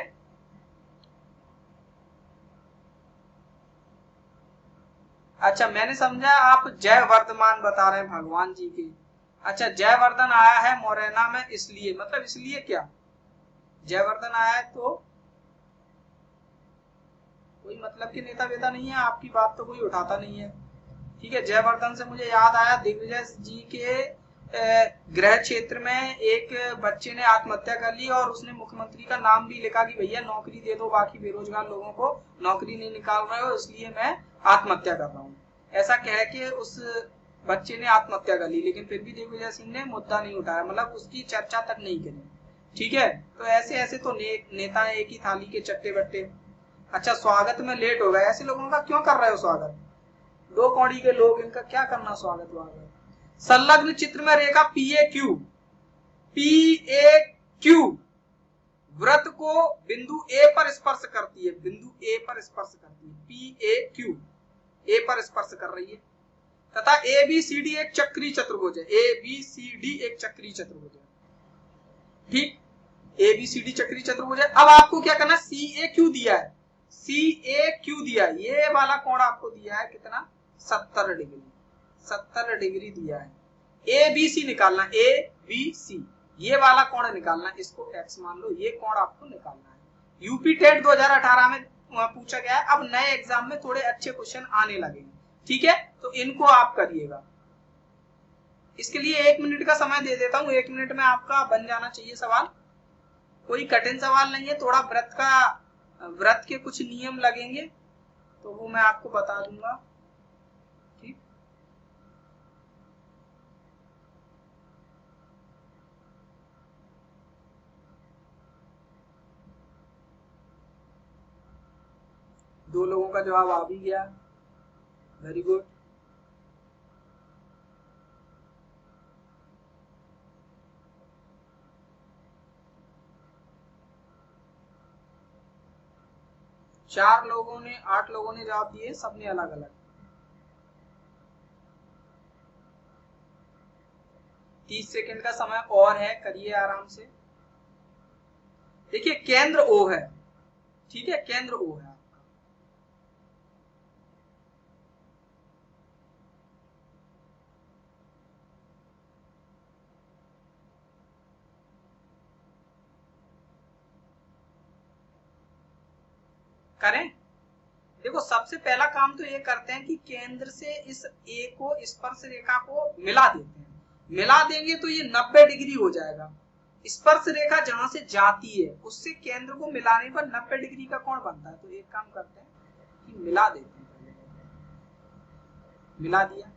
अच्छा मैंने समझा आप जय वर्धमान बता रहे हैं भगवान जी के। अच्छा, जयवर्धन आया है मोरेना में, इसलिए, मतलब इसलिए क्या, जयवर्धन आया है तो कोई मतलब के नेता वेता नहीं है, आपकी बात तो कोई उठाता नहीं है। ठीक है, जयवर्धन से मुझे याद आया, दिग्विजय जी के गृह क्षेत्र में एक बच्चे ने आत्महत्या कर ली और उसने मुख्यमंत्री का नाम भी लिखा कि भैया नौकरी दे दो, बाकी बेरोजगार लोगों को नौकरी नहीं निकाल रहे हो, इसलिए मैं आत्महत्या कर रहा हूँ। ऐसा कह के उस बच्चे ने आत्महत्या कर ली, लेकिन फिर भी दिग्विजय सिंह ने मुद्दा नहीं उठाया, मतलब उसकी चर्चा तक नहीं करी। ठीक है, तो ऐसे ऐसे तो नेता है, एक ही थाली के चट्टे बट्टे। अच्छा, स्वागत में लेट हो गए, ऐसे लोगों का क्यों कर रहे हो स्वागत, दो कौड़ी के लोग, इनका क्या करना स्वागत वागत। संलग्न चित्र में रेखा पी ए क्यू वृत्त को बिंदु ए पर स्पर्श करती है, बिंदु ए पर स्पर्श करती है, पी ए पर स्पर्श कर रही है, तथा ABCD एक चक्रीय चतुर्भुज है, ABCD एक चक्रीय चतुर्भुज है। ठीक, ABCD चक्रीय चतुर्भुज है। अब आपको क्या करना, CAQ दिया है, CAQ दिया है, ये वाला कोण आपको दिया है कितना, 70 डिग्री, 70 डिग्री दिया है। ABC निकालना, ABC ये वाला कोण निकालना, इसको x मान लो, ये कोण आपको निकालना है। यूपी टेट 2018 में पूछा गया है। अब नए एग्जाम में थोड़े अच्छे क्वेश्चन आने लगेंगे, ठीक है, तो इनको आप करिएगा। इसके लिए 1 मिनट का समय दे देता हूं, 1 मिनट में आपका बन जाना चाहिए सवाल। कोई कठिन सवाल नहीं है, थोड़ा व्रत के कुछ नियम लगेंगे तो वो मैं आपको बता दूंगा। ठीक, दो लोगों का जवाब आ भी गया, वेरी गुड। चार लोगों ने 8 लोगों ने जवाब दिए, सबने अलग अलग। 30 सेकंड का समय और है, करिए आराम से। देखिए केंद्र O है, ठीक है, केंद्र O है आपका। करें, देखो सबसे पहला काम तो ये करते हैं कि केंद्र से इस A को स्पर्श रेखा को मिला देते हैं। मिला देंगे तो ये 90 डिग्री हो जाएगा। स्पर्श रेखा जहां से जाती है उससे केंद्र को मिलाने पर 90 डिग्री का कोण बनता है। तो एक काम करते हैं कि मिला देते हैं, मिला दिया।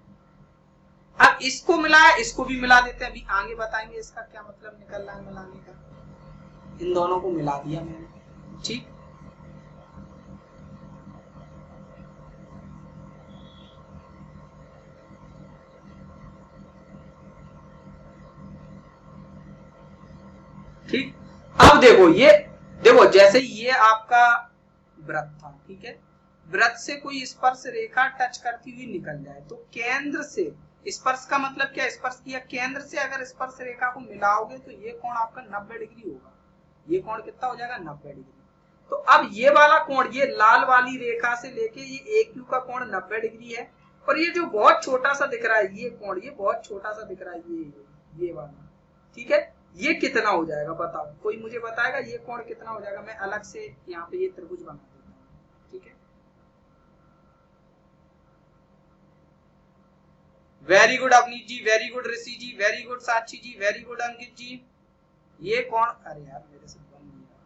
अब इसको मिलाया, इसको भी मिला देते हैं, अभी आगे बताएंगे इसका क्या मतलब निकल रहा है मिलाने का। इन दोनों को मिला दिया मैंने, ठीक। ठीक, अब देखो जैसे ये आपका वृत्त था, ठीक है, वृत्त से कोई स्पर्श रेखा टच करती हुई निकल जाए तो केंद्र से, स्पर्श का मतलब क्या, स्पर्श किया, केंद्र से अगर स्पर्श रेखा को मिलाओगे तो ये कोण आपका 90 डिग्री होगा। ये कोण कितना हो जाएगा, 90 डिग्री। तो अब ये वाला कोण, ये लाल वाली रेखा से लेके ये AQ का कोण 90 डिग्री है, और ये जो बहुत छोटा सा दिख रहा है ये कोण, ये बहुत छोटा सा दिख रहा है ये वाला, ठीक है, ये कितना हो जाएगा बताओ, कोई मुझे बताएगा ये कोण कितना हो जाएगा। मैं अलग से यहाँ पे ये त्रिभुज बना देता हूँ, ठीक है। वेरी गुड अवनीत जी, वेरी गुड ऋषि जी, वेरी गुड साक्षी जी, वेरी गुड अंकित जी। ये कोण, अरे यार मेरे से बन नहीं रहा,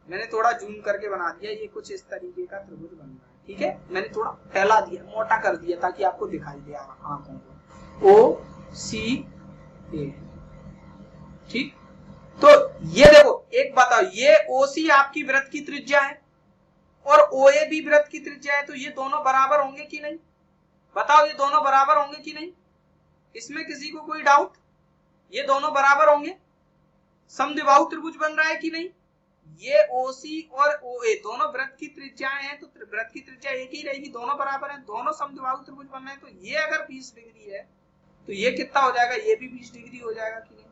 मैंने थोड़ा जूम करके बना दिया, ये कुछ इस तरीके का त्रिभुज बन रहा है, ठीक है। मैंने थोड़ा फैला दिया, मोटा कर दिया ताकि आपको दिखाई दे आंखों को। ओ सी ए, ठीक। तो ये देखो, एक बताओ, ये OC आपकी वृत्त की त्रिज्या है और OA भी वृत्त की त्रिज्या है, तो ये दोनों बराबर होंगे कि नहीं? बताओ ये दोनों बराबर होंगे कि नहीं? इसमें किसी को कोई डाउट? ये दोनों बराबर होंगे, समद्विबाहु त्रिभुज बन रहा है कि नहीं? ये OC और OA दोनों वृत्त की त्रिज्याएं हैं, तो वृत्त की त्रिज्या एक ही रहेगी, दोनों बराबर हैं, दोनों समद्विबाहु त्रिभुज बन रहे हैं। तो ये अगर 20 डिग्री है तो ये कितना हो जाएगा? ये भी 20 डिग्री हो जाएगा कि नहीं?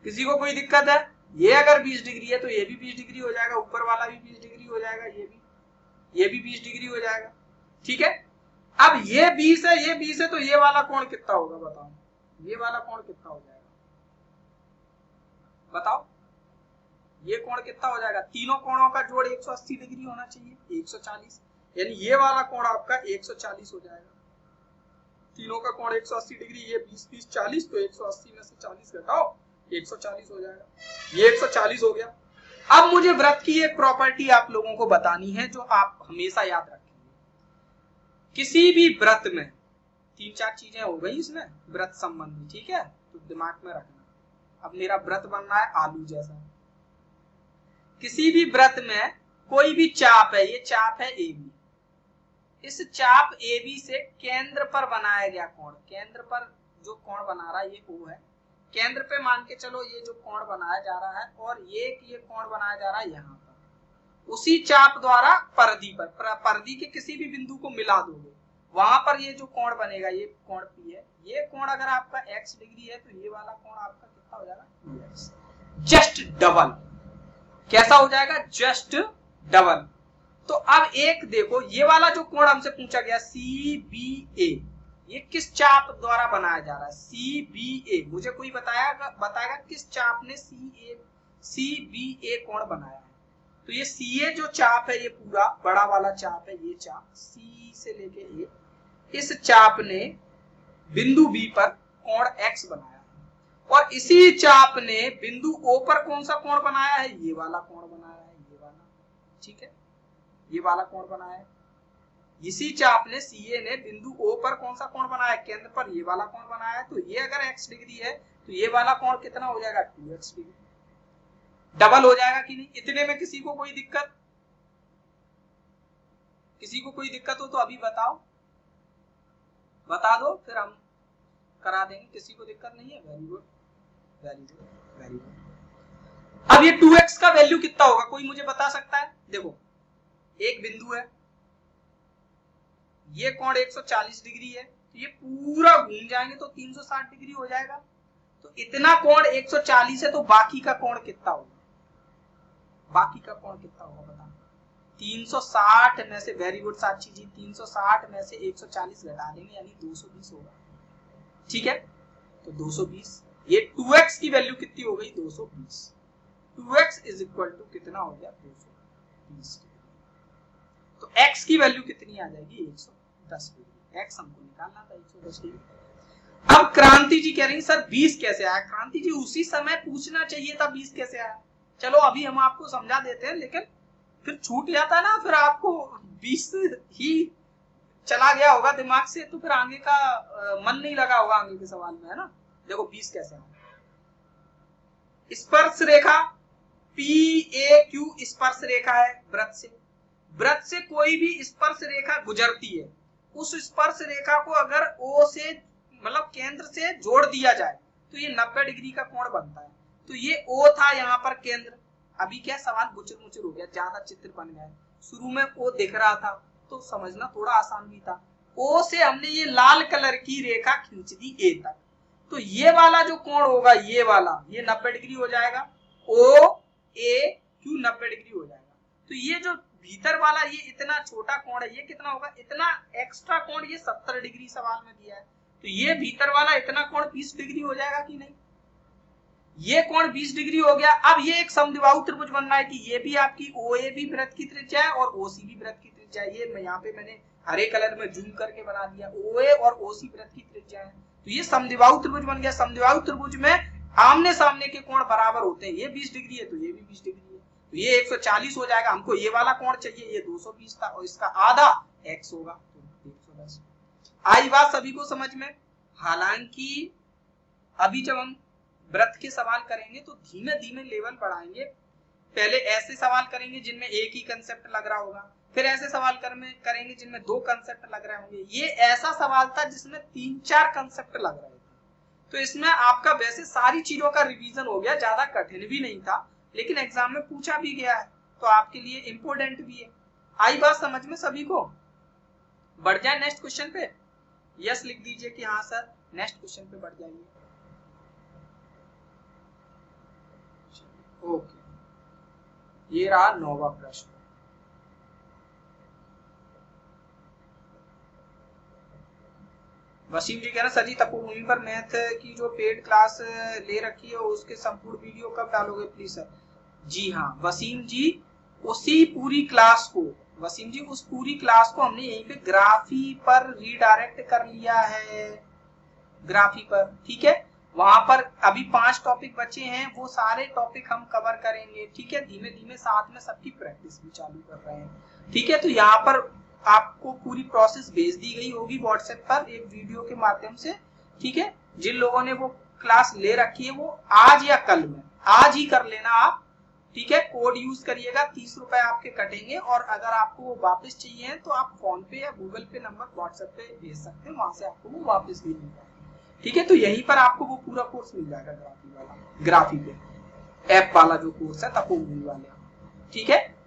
किसी को कोई दिक्कत है? ये अगर 20 डिग्री है तो ये भी 20 डिग्री हो जाएगा, ऊपर वाला भी 20 डिग्री हो जाएगा, ये भी 20 डिग्री हो जाएगा, ठीक है। अब ये 20 है, ये 20 है, तो ये वाला कोण कितना होगा बताओ? ये वाला कोण कितना हो जाएगा बताओ? ये कोण कितना हो जाएगा? तीनों कोणों का जोड़ 180 डिग्री होना चाहिए, 140, यानी ये वाला कोण आपका 140 हो जाएगा। तीनों का कोण 180 डिग्री, ये 20 20 40, तो 180 में से 40 घटाओ, 140 हो जाएगा। ये 140 हो गया। अब मुझे वृत्त की एक प्रॉपर्टी आप लोगों को बतानी है जो आप हमेशा याद रखेंगे। किसी भी वृत्त में 3-4 चीजें हो गई इसमें वृत्त संबंधी, ठीक है, तो दिमाग में रखना। अब मेरा वृत्त बनना है आलू जैसा। किसी भी वृत्त में कोई भी चाप है, ये चाप है AB, इस चाप AB से केंद्र पर बनाया गया कोण, केंद्र पर जो कोण बना रहा है ये O है, केंद्र पे मान के चलो ये जो कोण बनाया जा रहा है, और ये कोण बनाया जा रहा है यहाँ पर, उसी चाप द्वारा परिधि पर, परिधि के किसी भी बिंदु को मिला दोगे, वहां पर ये जो कोण बनेगा ये कोण P है। ये कोण अगर आपका x डिग्री है तो ये वाला कोण आपका कितना हो जाएगा? 2x, just double. कैसा हो जाएगा? Just double. तो अब एक देखो, ये वाला जो कोण हमसे पूछा गया CBA, ये किस चाप द्वारा बनाया जा रहा है? CBA, मुझे कोई बताएगा किस चाप ने CBA कोण बनाया है? तो ये CA जो चाप है, ये पूरा बड़ा वाला चाप है, ये चाप C से लेके A, इस चाप ने बिंदु B पर कोण X बनाया है, और इसी चाप ने बिंदु O पर कौन सा कोण बनाया है? ये वाला कोण बनाया है, ये वाला, ठीक है, ये वाला कोण बनाया है। इसी चाप ने CA ने बिंदु O पर कौन सा कोण बनाया है? केंद्र पर ये वाला कोण बनाया है। तो ये अगर x डिग्री है तो ये वाला कोण कितना हो जाएगा? 2x degree. डबल हो जाएगा कि नहीं? इतने में किसी को कोई दिक्कत? किसी को कोई दिक्कत हो तो अभी बताओ, बता दो, फिर हम करा देंगे। किसी को दिक्कत नहीं है? Very good, very good, very good. अब ये 2x का वैल्यू कितना होगा? कोई मुझे बता सकता है? देखो, एक बिंदु है, ये कोण 140 डिग्री है, तो ये पूरा घूम जाएंगे तो 360 डिग्री हो जाएगा। तो इतना कोण 140 है, तो बाकी का कोण कितना होगा? बाकी का कोण कितना होगा बताओ? 360 में से, वेरी गुड साक्षी जी, 360 में से 140 घटा देंगे, यानी 220 होगा, ठीक है। तो 220, ये 2x की वैल्यू कितनी हो गई? 220। 2x इज इक्वल टू कितना हो गया? 220। तो x की वैल्यू कितनी आ जाएगी? 110 डिग्री। x हमको निकालना था 110 डिग्री। अब क्रांति जी कह रही सर 20 कैसे आया? क्रांति जी उसी समय पूछना चाहिए था 20 कैसे आया। चलो अभी हम आपको समझा देते हैं, लेकिन फिर छूट जाता है ना, फिर आपको 20 ही चला गया होगा दिमाग से, तो फिर आगे का मन नहीं लगा होगा आगे के सवाल में, है ना। देखो 20 कैसे आया? स्पर्श रेखा PAQ स्पर्श रेखा है वृत्त से। वृत्त से कोई भी स्पर्श रेखा गुजरती है, उस स्पर्श रेखा को अगर O से मतलब केंद्र से जोड़ दिया जाए तो ये 90 डिग्री का कोण बनता है। तो ये O था यहाँ पर केंद्र। अभी क्या सवाल गुचर मुचर हो गया, ज्यादा चित्र बन गया। शुरू में O दिख रहा था तो समझना थोड़ा आसान भी था। O से हमने ये लाल कलर की रेखा खींच दी A तक, तो ये वाला जो कोण होगा, ये वाला, ये 90 डिग्री हो जाएगा। OAQ 90 डिग्री हो जाएगा। तो ये जो भीतर वाला ये इतना छोटा कोण है, ये कितना होगा, इतना एक्स्ट्रा कोण ये 70 डिग्री सवाल में दिया है, तो ये भीतर वाला इतना कोण 20 डिग्री हो जाएगा कि नहीं, ये कोण 20 डिग्री हो गया। अब ये एक समद्विबाहु त्रिभुज बन रहा है कि ये भी आपकी OA भी वृत्त की त्रिज्या है और OC भी वृत्त की त्रिज्या है। ये यहाँ पे मैंने हरे कलर में जूम करके बना दिया, OA और OC वृत्त की त्रिज्या है, तो ये समद्विबाहु त्रिभुज बन गया। समद्विबाहु त्रिभुज में आमने सामने के कोण बराबर होते हैं, ये 20 डिग्री है तो ये भी 20 डिग्री है, तो ये 140 हो जाएगा। हमको ये वाला कोण चाहिए, ये 220 था और इसका आधा x होगा तो 110। आई बात सभी को समझ में। हालांकि अभी जब हम वृत्त के सवाल करेंगे तो धीमे धीमे लेवल बढ़ाएंगे, पहले ऐसे सवाल करेंगे जिनमें एक ही कंसेप्ट लग रहा होगा, फिर ऐसे सवाल करेंगे जिनमें 2 कंसेप्ट लग रहे होंगे। ये ऐसा सवाल था जिसमें 3-4 कंसेप्ट लग रहे थे, तो इसमें आपका वैसे सारी चीजों का रिवीजन हो गया, ज्यादा कठिन भी नहीं था, लेकिन एग्जाम में पूछा भी गया है तो आपके लिए इंपोर्टेंट भी है। आई बात समझ में सभी को। बढ़ जाए नेक्स्ट क्वेश्चन पे, यस लिख दीजिए कि हाँ सर नेक्स्ट क्वेश्चन पे बढ़ जाइए। ओके, ये रहा 9वां प्रश्न। वसीम जी कह रहे सर जी तपोभूमि पर मैथ की जो पेड क्लास ले रखी है उसके संपूर्ण वीडियो कब डालोगे प्लीज सर। जी हाँ वसीम जी, उसी पूरी क्लास को, वसीम जी उस पूरी क्लास को हमने यहीं पे ग्राफी पर रीडायरेक्ट कर लिया है, ग्राफी पर, ठीक है। वहां पर अभी 5 टॉपिक बचे हैं, वो सारे टॉपिक हम कवर करेंगे, ठीक है। धीमे धीमे साथ में सबकी प्रैक्टिस भी चालू कर रहे हैं, ठीक है। तो यहाँ पर आपको पूरी प्रोसेस भेज दी गई होगी व्हाट्सएप पर एक वीडियो के माध्यम से, ठीक है। जिन लोगों ने वो क्लास ले रखी है वो आज या कल में, आज ही कर लेना आप, ठीक है। कोड यूज करिएगा, 30 रुपए आपके कटेंगे, और अगर आपको वो वापस चाहिए तो आप फोन पे या गूगल पे नंबर व्हाट्सएप पे भेज सकते हैं, वहां से आपको वो वापस भी मिल जाएगा, ठीक है। तो यहीं पर आपको वो पूरा कोर्स मिल जाएगा ग्राफी वाला, ग्राफी पे ऐप वाला जो कोर्स है तपोभूमि वाले, ठीक है।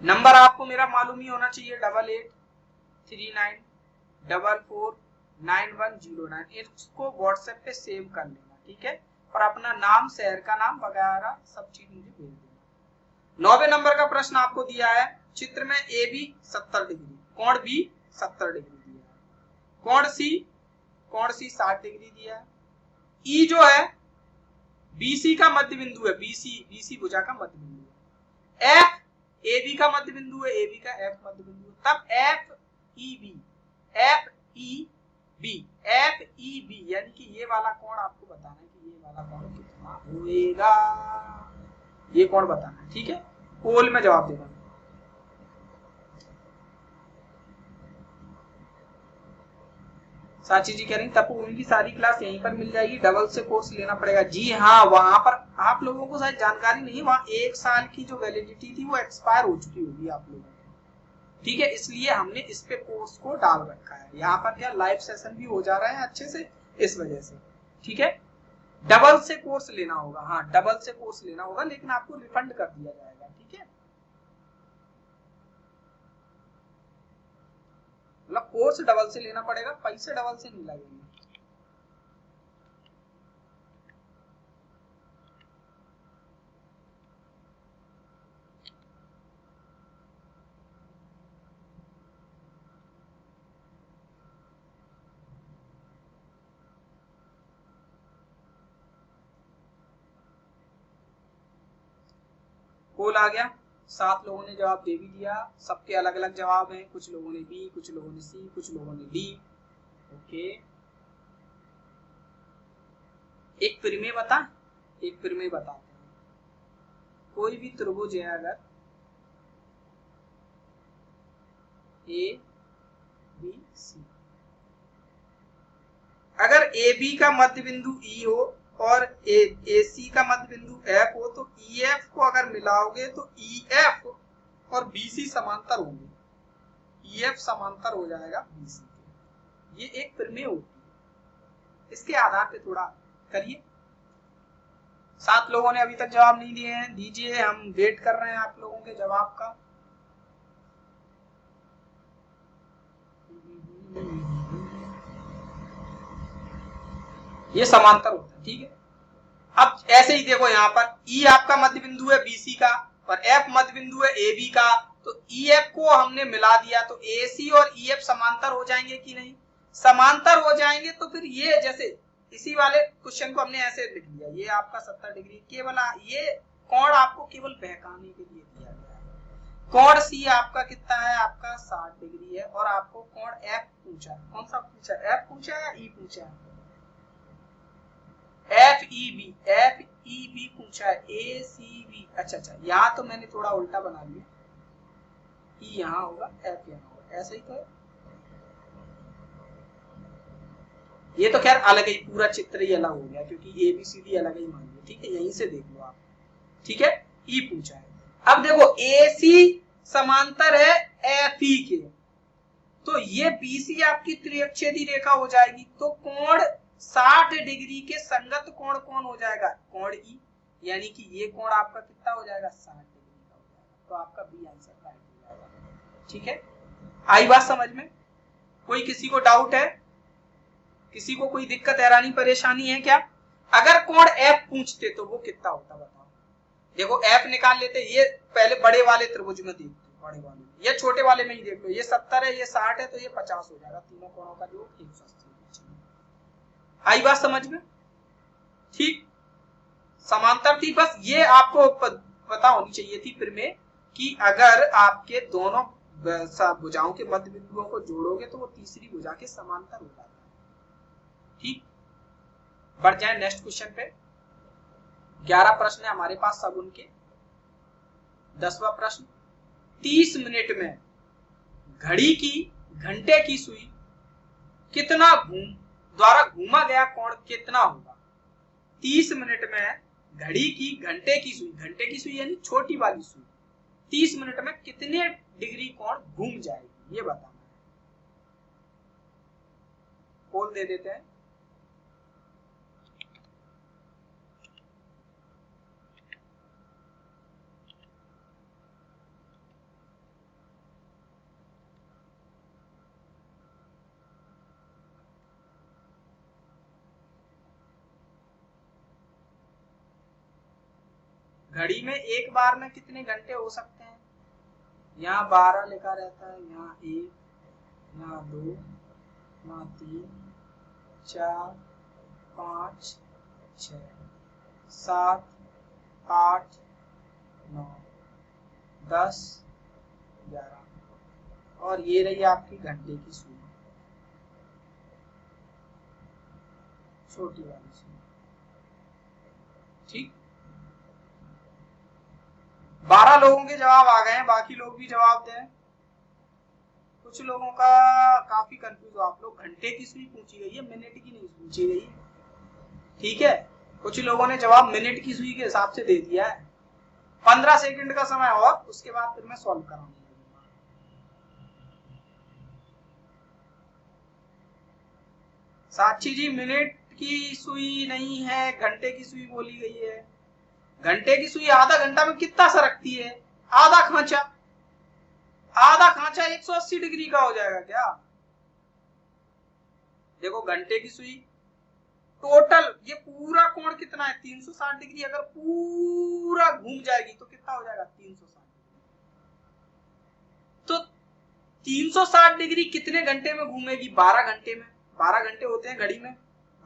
नंबर आपको मेरा मालूम ही होना चाहिए 8839449109, इसको व्हाट्सएप पे सेव कर लेना, ठीक है। और अपना नाम, शहर का नाम वगैरह सब चीज मुझे भेज देना। 9वें नंबर का प्रश्न आपको दिया है, चित्र में AB 70 डिग्री, कोण B 70 डिग्री दिया है, कोण C 60 डिग्री दिया है, E जो है BC का मध्य बिंदु है, BC भुजा का मध्य बिंदु है, F AB का मध्य बिंदु है, AB का F मध्य बिंदु है, तब FEB यानी कि ये वाला कोण आपको बताना है कि ये वाला कोण कितना होएगा, ये कोण बताना है, ठीक है। पोल में जवाब देना। साची जी कह रही तपोभूमि की सारी क्लास यहीं पर मिल जाएगी, डबल से कोर्स लेना पड़ेगा। जी हाँ, वहां पर आप लोगों को शायद जानकारी नहीं है, वहां 1 साल की जो वैलिडिटी थी वो एक्सपायर हो चुकी होगी आप लोगों की, ठीक है। इसलिए हमने इस पे कोर्स को डाल रखा है। यहाँ पर क्या लाइव सेशन भी हो जा रहा है अच्छे से, इस वजह से, ठीक है। डबल से कोर्स लेना होगा, हाँ डबल से कोर्स लेना होगा, लेकिन आपको रिफंड कर दिया जाएगा, ठीक है। मतलब कोर्स डबल से लेना पड़ेगा, पैसे डबल से नहीं लगेंगे। कोल आ गया, 7 लोगों ने जवाब दे भी दिया, सबके अलग अलग जवाब हैं, कुछ लोगों ने बी, कुछ लोगों ने सी, कुछ लोगों ने डी। ओके, एक प्रमेय बताते हैं। कोई भी त्रिभुज है अगर ए बी सी, अगर ए बी का मध्य बिंदु ई हो और ए सी का मध्य बिंदु एफ हो, तो ई एफ को अगर मिलाओगे तो ई एफ और बी सी समांतर होंगे, ई एफ समांतर हो जाएगा बी सी के। ये एक प्रमेय होती है, इसके आधार पे थोड़ा करिए। 7 लोगों ने अभी तक जवाब नहीं दिए हैं, दीजिए, हम वेट कर रहे हैं आप लोगों के जवाब का। ये समांतर होता है, ठीक है। अब ऐसे ही देखो, यहाँ पर ई आपका मध्य बिंदु है बीसी का, और एफ मध्य बिंदु है ए बी का, तो ई एफ को हमने मिला दिया तो ए सी और ई एफ समांतर हो जाएंगे कि नहीं, समांतर हो जाएंगे। तो फिर ये जैसे इसी वाले क्वेश्चन को हमने ऐसे लिख लिया, ये आपका 70 डिग्री, केवल ये कोण आपको केवल बहकाने के लिए दिया गया है। कोण सी आपका कितना है, आपका 60 डिग्री है, और आपको कोण एफ पूछा है, कौन सा पूछा है, एफ पूछा है या ई पूछा है, एफ ई बी पूछा है, ए सी बी। अच्छा, यहाँ तो मैंने थोड़ा उल्टा बना लिया, ई यहाँ होगा एफ यहाँ होगा, ऐसा ही तो है। ये तो खैर अलग ही, पूरा चित्र ही अलग हो गया क्योंकि ए बी सी डी अलग ही मान लिया, ठीक है, यहीं से देख लो आप, ठीक है। ई पूछा है, अब देखो ए सी समांतर है एफ ई के, तो ये बी सी आपकी त्रिअक्षेदी रेखा हो जाएगी, तो कोण 60 डिग्री के संगत कोण कौन हो जाएगा, कोण ई, यानी कि ये कोण आपका कितना हो जाएगा, 60 डिग्री का हो जाएगा, तो आपका बी आंसर राइट हो जाएगा, ठीक है। आई बात समझ में, कोई किसी को डाउट है, किसी को कोई दिक्कत हैरानी परेशानी है क्या? अगर कोण एफ पूछते तो वो कितना होता बताओ, देखो एफ निकाल लेते, ये पहले बड़े वाले त्रिभुज में देख लो, बड़े वाले में, ये छोटे वाले में ही देख लो, ये 70 है, ये 60 है, तो ये 50 हो जाएगा, तीनों कोणों का योग 180। आई बात समझ में, ठीक, समांतर थी, बस ये आपको पता होनी चाहिए थी फिर में कि अगर आपके दोनों भुजाओं के मध्य बिंदुओं को जोड़ोगे तो वो तीसरी भुजा के समांतर हो जाता है, ठीक। बढ़ जाए नेक्स्ट क्वेश्चन पे, 11 प्रश्न है हमारे पास सगुन के। 10वां प्रश्न, 30 मिनट में घड़ी की घंटे की सुई कितना द्वारा घूमा गया कोण कितना होगा। 30 मिनट में घड़ी की घंटे की सुई यानी छोटी वाली सुई 30 मिनट में कितने डिग्री कोण घूम जाएगी, ये बताना है। पोल दे देते हैं, घड़ी में एक बार में कितने घंटे हो सकते हैं, यहाँ 12 लिखा रहता है, यहाँ 1, यहाँ 2, यहाँ 3, 4, 5, 6, 7, 8, 9, 10, 11 और ये रही आपकी घंटे की सुई, छोटी वाली सुई, ठीक। 12 लोगों के जवाब आ गए हैं, बाकी लोग भी जवाब दें। कुछ लोगों का काफी कंफ्यूज हो आप लोग, घंटे की सुई पूछी गई है, मिनट की नहीं पूछी गई है, ठीक है। कुछ लोगों ने जवाब मिनट की सुई के हिसाब से दे दिया है। 15 सेकंड का समय और उसके बाद फिर मैं सॉल्व कराऊंगा। साक्षी जी, मिनट की सुई नहीं है, घंटे की सुई बोली गई है। घंटे की सुई आधा घंटा में कितना सरकती है, आधा खांचा 180 डिग्री का हो जाएगा क्या। देखो घंटे की सुई टोटल ये पूरा कोण कितना है 360 डिग्री, अगर पूरा घूम जाएगी तो कितना हो जाएगा 360 डिग्री। तो 360 डिग्री कितने घंटे में घूमेगी, 12 घंटे में। 12 घंटे होते हैं घड़ी में,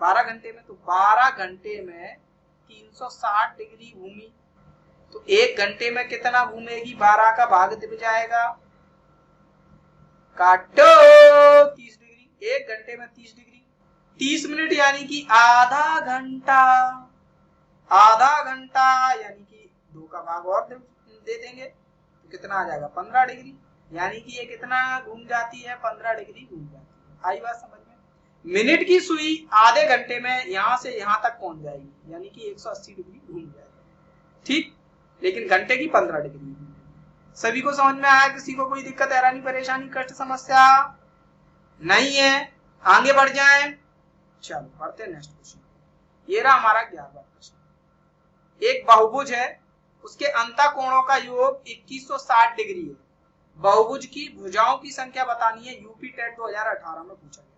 12 घंटे में, तो 12 घंटे में 360 डिग्री घूमी, तो 1 घंटे में कितना घूमेगी, 12 का भाग दिख जाएगा, काटो 30 डिग्री, 1 घंटे में 30 डिग्री, 30 मिनट यानी कि आधा घंटा यानी कि 2 का भाग और दे देंगे तो कितना आ जाएगा 15 डिग्री, यानी कि ये कितना घूम जाती है 15 डिग्री घूम जाती है। आई बात समझ में। मिनट की सुई आधे घंटे में यहां से यहां तक पहुंच जाएगी, यानी कि 180 डिग्री घूम जाएगी, ठीक। लेकिन घंटे की 15 डिग्री। सभी को समझ में आया, किसी को कोई दिक्कत हैरानी परेशानी कष्ट समस्या नहीं है, आगे बढ़ जाएं। चलो पढ़ते हैं नेक्स्ट क्वेश्चन। ये रहा हमारा 11वां प्रश्न। एक बहुभुज है, उसके अंतःकोणों का योग 2160 डिग्री है। बहुभुज की भुजाओं की संख्या बतानी है, यूपी टेट 2018 में पूछा गया।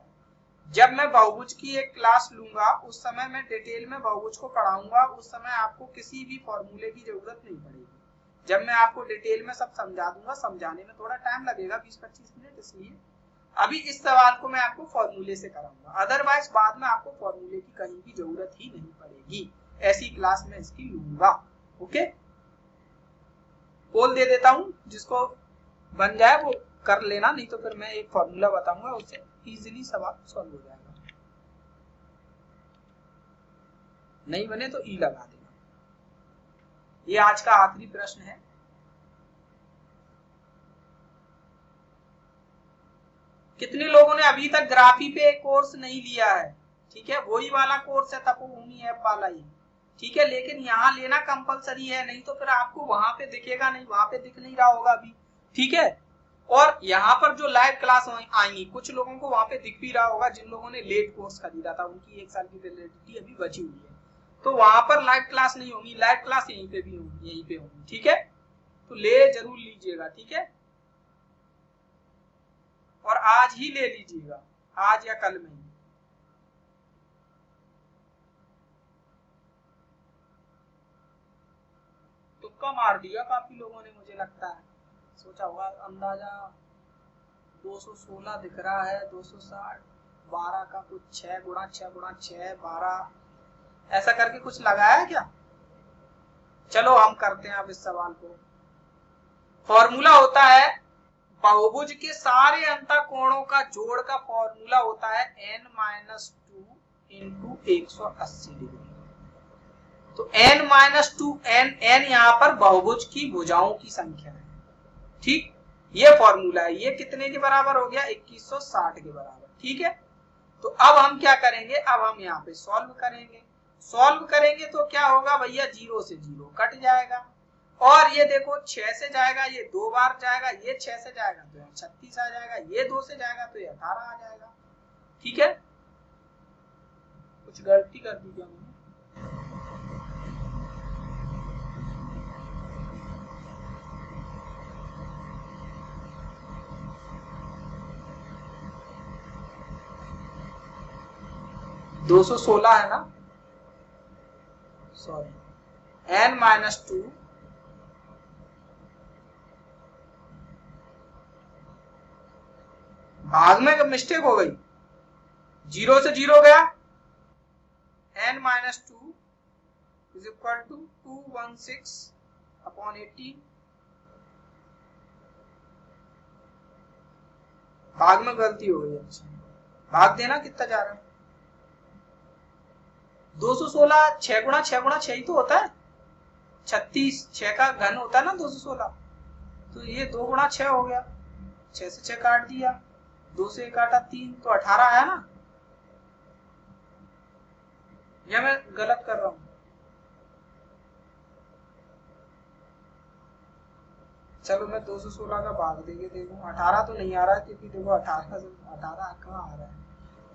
जब मैं बहुभुज की एक क्लास लूंगा उस समय मैं डिटेल में बहुभुज को पढ़ाऊंगा, उस समय आपको किसी भी फॉर्मूले की जरूरत नहीं पड़ेगी। जब मैं आपको डिटेल में सब समझा दूंगा, समझाने में थोड़ा टाइम लगेगा 20-25 मिनट, इसलिए अभी इस सवाल को मैं आपको फॉर्मूले से कराऊंगा, अदरवाइज बाद में आपको फॉर्मूले की कहीं की जरूरत ही नहीं पड़ेगी, ऐसी क्लास में इसकी लूंगा। ओके, पोल दे देता हूं, जिसको बन जाए वो कर लेना, नहीं तो फिर मैं एक फॉर्मूला बताऊंगा, उससे इजीली सवाल सॉल्व हो जाएगा। नहीं बने तो ई लगा देना। ये आज का आखिरी प्रश्न है। कितने लोगों ने अभी तक ग्राफी पे कोर्स नहीं लिया है? ठीक है, वही वाला कोर्स है, तपोभूमि ऐप वाला ही, ठीक है, लेकिन यहाँ लेना कंपलसरी है, नहीं तो फिर आपको वहां पे दिखेगा नहीं, वहां पे दिख नहीं रहा होगा अभी, ठीक है। और यहाँ पर जो लाइव क्लास आएंगी, कुछ लोगों को वहां पे दिख भी रहा होगा, जिन लोगों ने लेट कोर्स खरीदा था, उनकी 1 साल की वैलिडिटी अभी बची हुई है, तो वहां पर लाइव क्लास नहीं होगी, लाइव क्लास यहीं पे भी होगी, यहीं पे होगी, ठीक है। तो ले जरूर लीजिएगा, ठीक है, और आज ही ले लीजिएगा, आज या कल में ही। तुक्का मार दिया काफी लोगों ने, मुझे लगता है, सोचा होगा अंदाजा 216 दिख रहा है, 260, 12 का कुछ 6 गुणा 6 गुणा 6 12, ऐसा करके कुछ लगाया क्या? चलो हम करते हैं अब इस सवाल को। फॉर्मूला होता है बहुभुज के सारे अंतःकोणों का जोड़ का फॉर्मूला होता है n-2 इंटू 180 डिग्री। तो n-2 n यहाँ पर बहुभुज की भुजाओं की संख्या है, ठीक, ये फॉर्मूला है। ये कितने के बराबर हो गया? 2160 के बराबर, ठीक है। तो अब हम क्या करेंगे, अब हम यहाँ पे सॉल्व करेंगे। सॉल्व करेंगे तो क्या होगा भैया, 0 से 0 कट जाएगा, और ये देखो 6 से जाएगा, ये 2 बार जाएगा, ये 6 से जाएगा तो यहाँ 36 आ जाएगा, ये 2 से जाएगा तो ये 18 आ जाएगा, ठीक है। कुछ गलती कर दी क्या मैंने? दो 216 है ना, सॉरी, n-2 भाग में मिस्टेक हो गई, 0 से 0 गया, n-2 इज इक्वल टू 216/18, भाग में गलती हो गई। अच्छा, भाग देना कितना जा रहा है? 216 6 गुणा 6 गुणा 6 ही तो होता है, 36, 6 का घन होता है ना 216, तो ये 2 गुणा 6 हो गया, 6 से 6 काट दिया, 2 से काटा 3, तो 18 आया ना, या मैं गलत कर रहा हूं? चलो मैं 216 का भाग देके देखूं, 18 तो नहीं आ रहा है, क्योंकि देखो 18 कहाँ आ रहा है,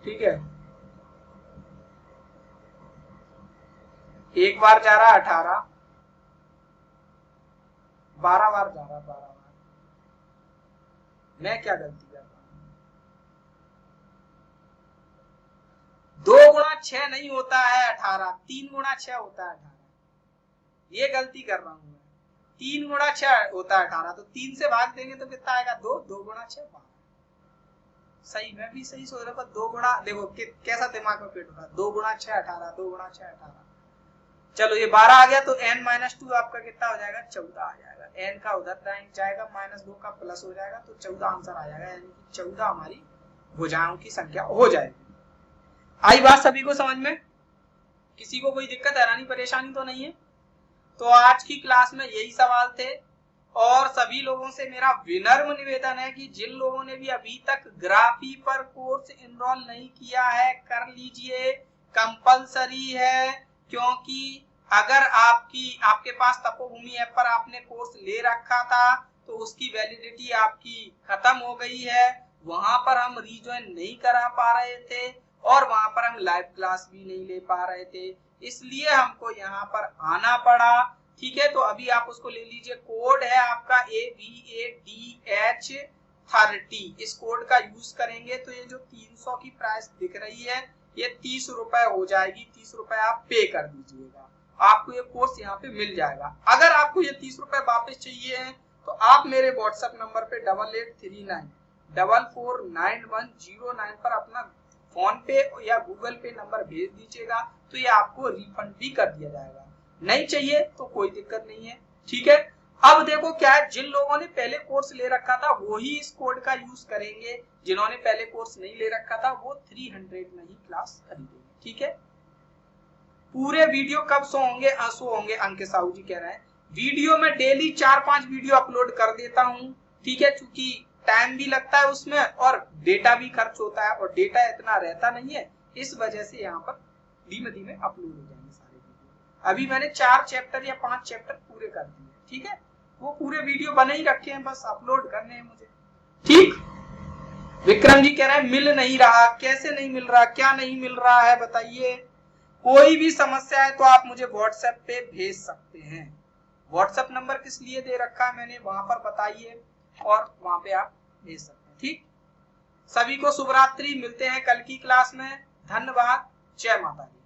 ठीक है, एक बार जा रहा 18, 12 बार जा रहा, 12 बार। मैं क्या गलती कर रहा हूं? 2 गुणा 6 नहीं होता है 18, 3 गुणा 6 होता है 18, ये गलती कर रहा हूं मैं। 3 गुणा 6 होता है 18, तो 3 से भाग देंगे तो कितना आएगा? 2, 2 गुणा 6 12। सही, मैं भी सही सोच रहा था, 2 गुणा, देखो कैसा दिमाग में फिट हो रहा, 2 गुणा 6 18, 2 गुणा 6 18। चलो ये 12 आ गया, तो n-2 आपका कितना हो जाएगा? 14 आ जाएगा, n का उधर दाएं जाएगा, -2 का प्लस हो जाएगा, तो 14 आंसर आ जाएगा, यानी कि 14 हमारी भुजाओं की संख्या हो जाएगी। आई बात सभी को समझ में? किसी को कोई दिक्कत हैरानी परेशानी तो नहीं है? तो आज की क्लास में यही सवाल थे, और सभी लोगों से मेरा विनम्र निवेदन है कि जिन लोगों ने भी अभी तक ग्राफी पर कोर्स इनरोल नहीं किया है, कर लीजिए, कंपलसरी है, क्योंकि अगर आपके पास तपोभूमि ऐप पर आपने कोर्स ले रखा था तो उसकी वैलिडिटी आपकी खत्म हो गई है, वहां पर हम रीजॉइन नहीं करा पा रहे थे, और वहां पर हम लाइव क्लास भी नहीं ले पा रहे थे, इसलिए हमको यहाँ पर आना पड़ा, ठीक है। तो अभी आप उसको ले लीजिए, कोड है आपका AVADH30, इस कोड का यूज करेंगे तो ये जो 300 की प्राइस दिख रही है, ये 30 रुपए हो जाएगी, 30 रुपए आप पे कर दीजिएगा, आपको ये कोर्स यहाँ पे मिल जाएगा। अगर आपको ये 30 रुपए वापस चाहिए हैं तो आप मेरे व्हाट्सएप नंबर पे 8839449109 पर अपना फोन पे या गूगल पे नंबर भेज दीजिएगा, तो ये आपको रिफंड भी कर दिया जाएगा। नहीं चाहिए तो कोई दिक्कत नहीं है, ठीक है। अब देखो क्या है, जिन लोगों ने पहले कोर्स ले रखा था वो ही इस कोड का यूज करेंगे, जिन्होंने पहले कोर्स नहीं ले रखा था वो 300 में ही क्लास खरीदेंगे, ठीक है। पूरे वीडियो कब शो होंगे? शो होंगे, अंकित साहू जी कह रहे हैं वीडियो में डेली 4-5 वीडियो अपलोड कर देता हूं, ठीक है, क्योंकि टाइम भी लगता है उसमें और डेटा भी खर्च होता है और डेटा इतना रहता नहीं है, इस वजह से यहाँ पर धीमे धीमे अपलोड हो जाएंगे सारे वीडियो। अभी मैंने 4 चैप्टर या 5 चैप्टर पूरे कर दिए, ठीक है, वो पूरे वीडियो बने ही रखे हैं, बस अपलोड करने हैं मुझे, ठीक। विक्रम जी कह रहे हैं मिल नहीं रहा, कैसे नहीं मिल रहा, क्या नहीं मिल रहा है बताइए। कोई भी समस्या है तो आप मुझे व्हाट्सएप पे भेज सकते हैं। व्हाट्सएप नंबर किस लिए दे रखा है मैंने, वहां पर बताइए और वहां पे आप भेज सकते हैं, ठीक। सभी को शुभ रात्रि, मिलते हैं कल की क्लास में। धन्यवाद, जय माता दी।